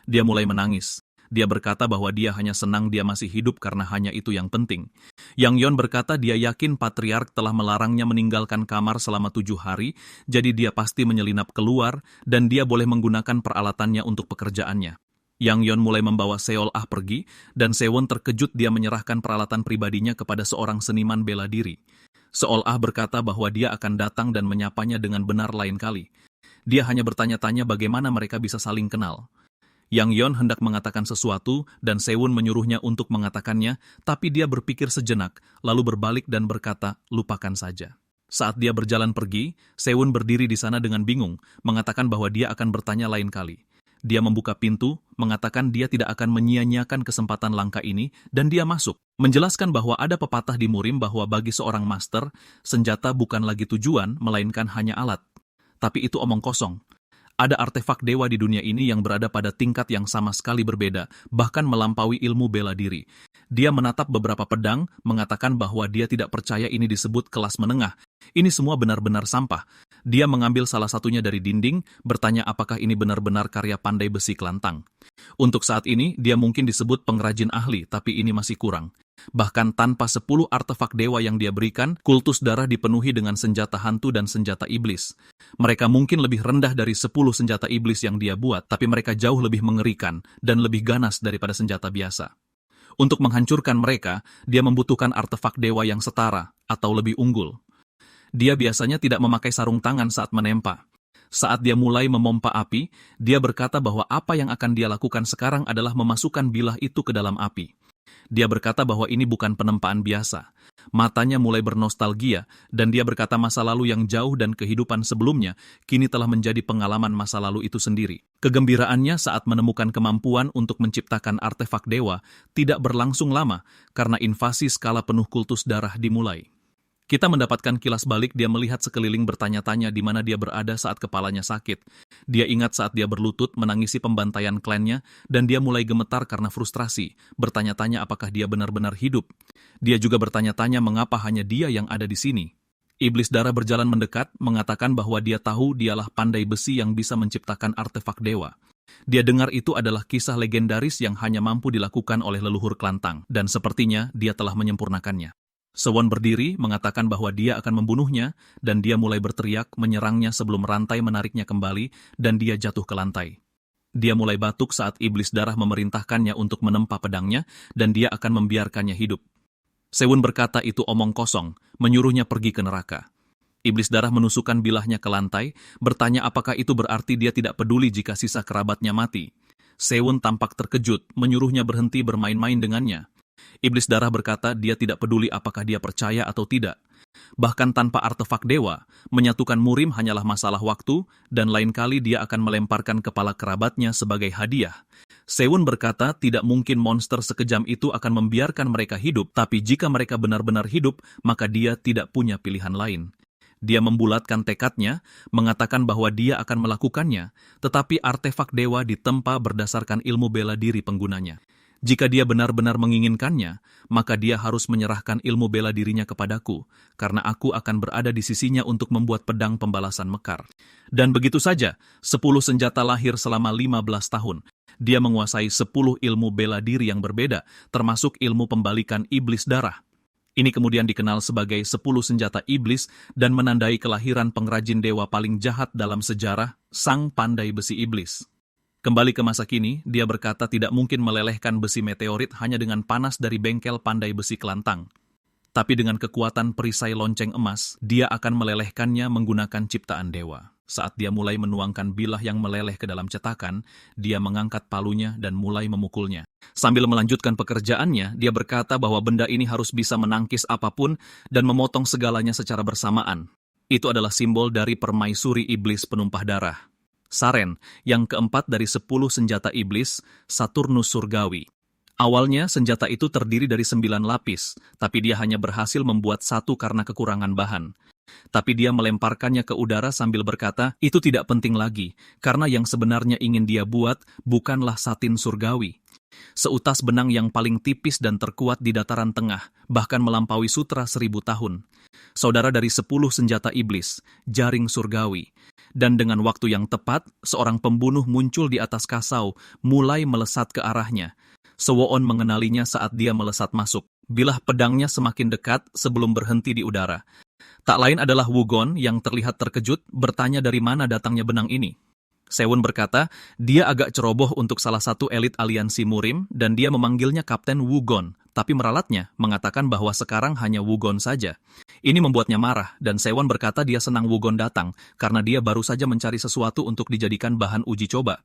Dia mulai menangis. Dia berkata bahwa dia hanya senang dia masih hidup karena hanya itu yang penting. Yang Yeon berkata dia yakin patriark telah melarangnya meninggalkan kamar selama 7 hari, jadi dia pasti menyelinap keluar dan dia boleh menggunakan peralatannya untuk pekerjaannya. Yang Yeon mulai membawa Seol-ah pergi, dan Sewon terkejut dia menyerahkan peralatan pribadinya kepada seorang seniman bela diri. Seol-ah berkata bahwa dia akan datang dan menyapanya dengan benar lain kali. Dia hanya bertanya-tanya bagaimana mereka bisa saling kenal. Yang Yeon hendak mengatakan sesuatu dan Sewon menyuruhnya untuk mengatakannya, tapi dia berpikir sejenak, lalu berbalik dan berkata, lupakan saja. Saat dia berjalan pergi, Sewon berdiri di sana dengan bingung, mengatakan bahwa dia akan bertanya lain kali. Dia membuka pintu, mengatakan dia tidak akan menyia-nyiakan kesempatan langka ini, dan dia masuk. Menjelaskan bahwa ada pepatah di Murim bahwa bagi seorang master, senjata bukan lagi tujuan, melainkan hanya alat. Tapi itu omong kosong. Ada artefak dewa di dunia ini yang berada pada tingkat yang sama sekali berbeda, bahkan melampaui ilmu bela diri. Dia menatap beberapa pedang, mengatakan bahwa dia tidak percaya ini disebut kelas menengah. Ini semua benar-benar sampah. Dia mengambil salah satunya dari dinding, bertanya apakah ini benar-benar karya pandai besi kelantang. Untuk saat ini, dia mungkin disebut pengrajin ahli, tapi ini masih kurang. Bahkan tanpa 10 artefak dewa yang dia berikan, kultus darah dipenuhi dengan senjata hantu dan senjata iblis. Mereka mungkin lebih rendah dari 10 senjata iblis yang dia buat, tapi mereka jauh lebih mengerikan dan lebih ganas daripada senjata biasa. Untuk menghancurkan mereka, dia membutuhkan artefak dewa yang setara atau lebih unggul. Dia biasanya tidak memakai sarung tangan saat menempa. Saat dia mulai memompa api, dia berkata bahwa apa yang akan dia lakukan sekarang adalah memasukkan bilah itu ke dalam api. Dia berkata bahwa ini bukan penempaan biasa. Matanya mulai bernostalgia, dan dia berkata masa lalu yang jauh dan kehidupan sebelumnya kini telah menjadi pengalaman masa lalu itu sendiri. Kegembiraannya saat menemukan kemampuan untuk menciptakan artefak dewa tidak berlangsung lama karena invasi skala penuh kultus darah dimulai. Kita mendapatkan kilas balik dia melihat sekeliling bertanya-tanya di mana dia berada saat kepalanya sakit. Dia ingat saat dia berlutut menangisi pembantaian klannya dan dia mulai gemetar karena frustrasi, bertanya-tanya apakah dia benar-benar hidup. Dia juga bertanya-tanya mengapa hanya dia yang ada di sini. Iblis darah berjalan mendekat, mengatakan bahwa dia tahu dialah pandai besi yang bisa menciptakan artefak dewa. Dia dengar itu adalah kisah legendaris yang hanya mampu dilakukan oleh leluhur kelantang, dan sepertinya dia telah menyempurnakannya. Sewon berdiri, mengatakan bahwa dia akan membunuhnya, dan dia mulai berteriak, menyerangnya sebelum rantai menariknya kembali, dan dia jatuh ke lantai. Dia mulai batuk saat iblis darah memerintahkannya untuk menempa pedangnya, dan dia akan membiarkannya hidup. Sewon berkata itu omong kosong, menyuruhnya pergi ke neraka. Iblis darah menusukkan bilahnya ke lantai, bertanya apakah itu berarti dia tidak peduli jika sisa kerabatnya mati. Sewon tampak terkejut, menyuruhnya berhenti bermain-main dengannya. Iblis darah berkata dia tidak peduli apakah dia percaya atau tidak. Bahkan tanpa artefak dewa, menyatukan Murim hanyalah masalah waktu, dan lain kali dia akan melemparkan kepala kerabatnya sebagai hadiah. Sewon berkata tidak mungkin monster sekejam itu akan membiarkan mereka hidup, tapi jika mereka benar-benar hidup, maka dia tidak punya pilihan lain. Dia membulatkan tekadnya, mengatakan bahwa dia akan melakukannya, tetapi artefak dewa ditempa berdasarkan ilmu bela diri penggunanya. Jika dia benar-benar menginginkannya, maka dia harus menyerahkan ilmu bela dirinya kepadaku, karena aku akan berada di sisinya untuk membuat pedang pembalasan mekar. Dan begitu saja, 10 senjata lahir selama 15 tahun. Dia menguasai 10 ilmu bela diri yang berbeda, termasuk ilmu pembalikan iblis darah. Ini kemudian dikenal sebagai 10 senjata iblis dan menandai kelahiran pengrajin dewa paling jahat dalam sejarah, Sang Pandai Besi Iblis. Kembali ke masa kini, dia berkata tidak mungkin melelehkan besi meteorit hanya dengan panas dari bengkel pandai besi kelantang. Tapi dengan kekuatan perisai lonceng emas, dia akan melelehkannya menggunakan ciptaan dewa. Saat dia mulai menuangkan bilah yang meleleh ke dalam cetakan, dia mengangkat palunya dan mulai memukulnya. Sambil melanjutkan pekerjaannya, dia berkata bahwa benda ini harus bisa menangkis apapun dan memotong segalanya secara bersamaan. Itu adalah simbol dari permaisuri iblis penumpah darah. Saren, yang keempat dari 10 senjata iblis, Saturnus Surgawi. Awalnya, senjata itu terdiri dari 9 lapis, tapi dia hanya berhasil membuat 1 karena kekurangan bahan. Tapi dia melemparkannya ke udara sambil berkata, itu tidak penting lagi, karena yang sebenarnya ingin dia buat bukanlah satin surgawi. Seutas benang yang paling tipis dan terkuat di dataran tengah, bahkan melampaui sutra 1000 tahun. Saudara dari 10 senjata iblis, jaring surgawi. Dan dengan waktu yang tepat, seorang pembunuh muncul di atas kasau, mulai melesat ke arahnya. Sewoon mengenalinya saat dia melesat masuk. Bilah pedangnya semakin dekat sebelum berhenti di udara. Tak lain adalah Wugon yang terlihat terkejut bertanya dari mana datangnya benang ini. Sewon berkata, dia agak ceroboh untuk salah satu elit aliansi Murim dan dia memanggilnya Kapten Wugon, tapi meralatnya mengatakan bahwa sekarang hanya Wugon saja. Ini membuatnya marah dan Sewon berkata dia senang Wugon datang karena dia baru saja mencari sesuatu untuk dijadikan bahan uji coba.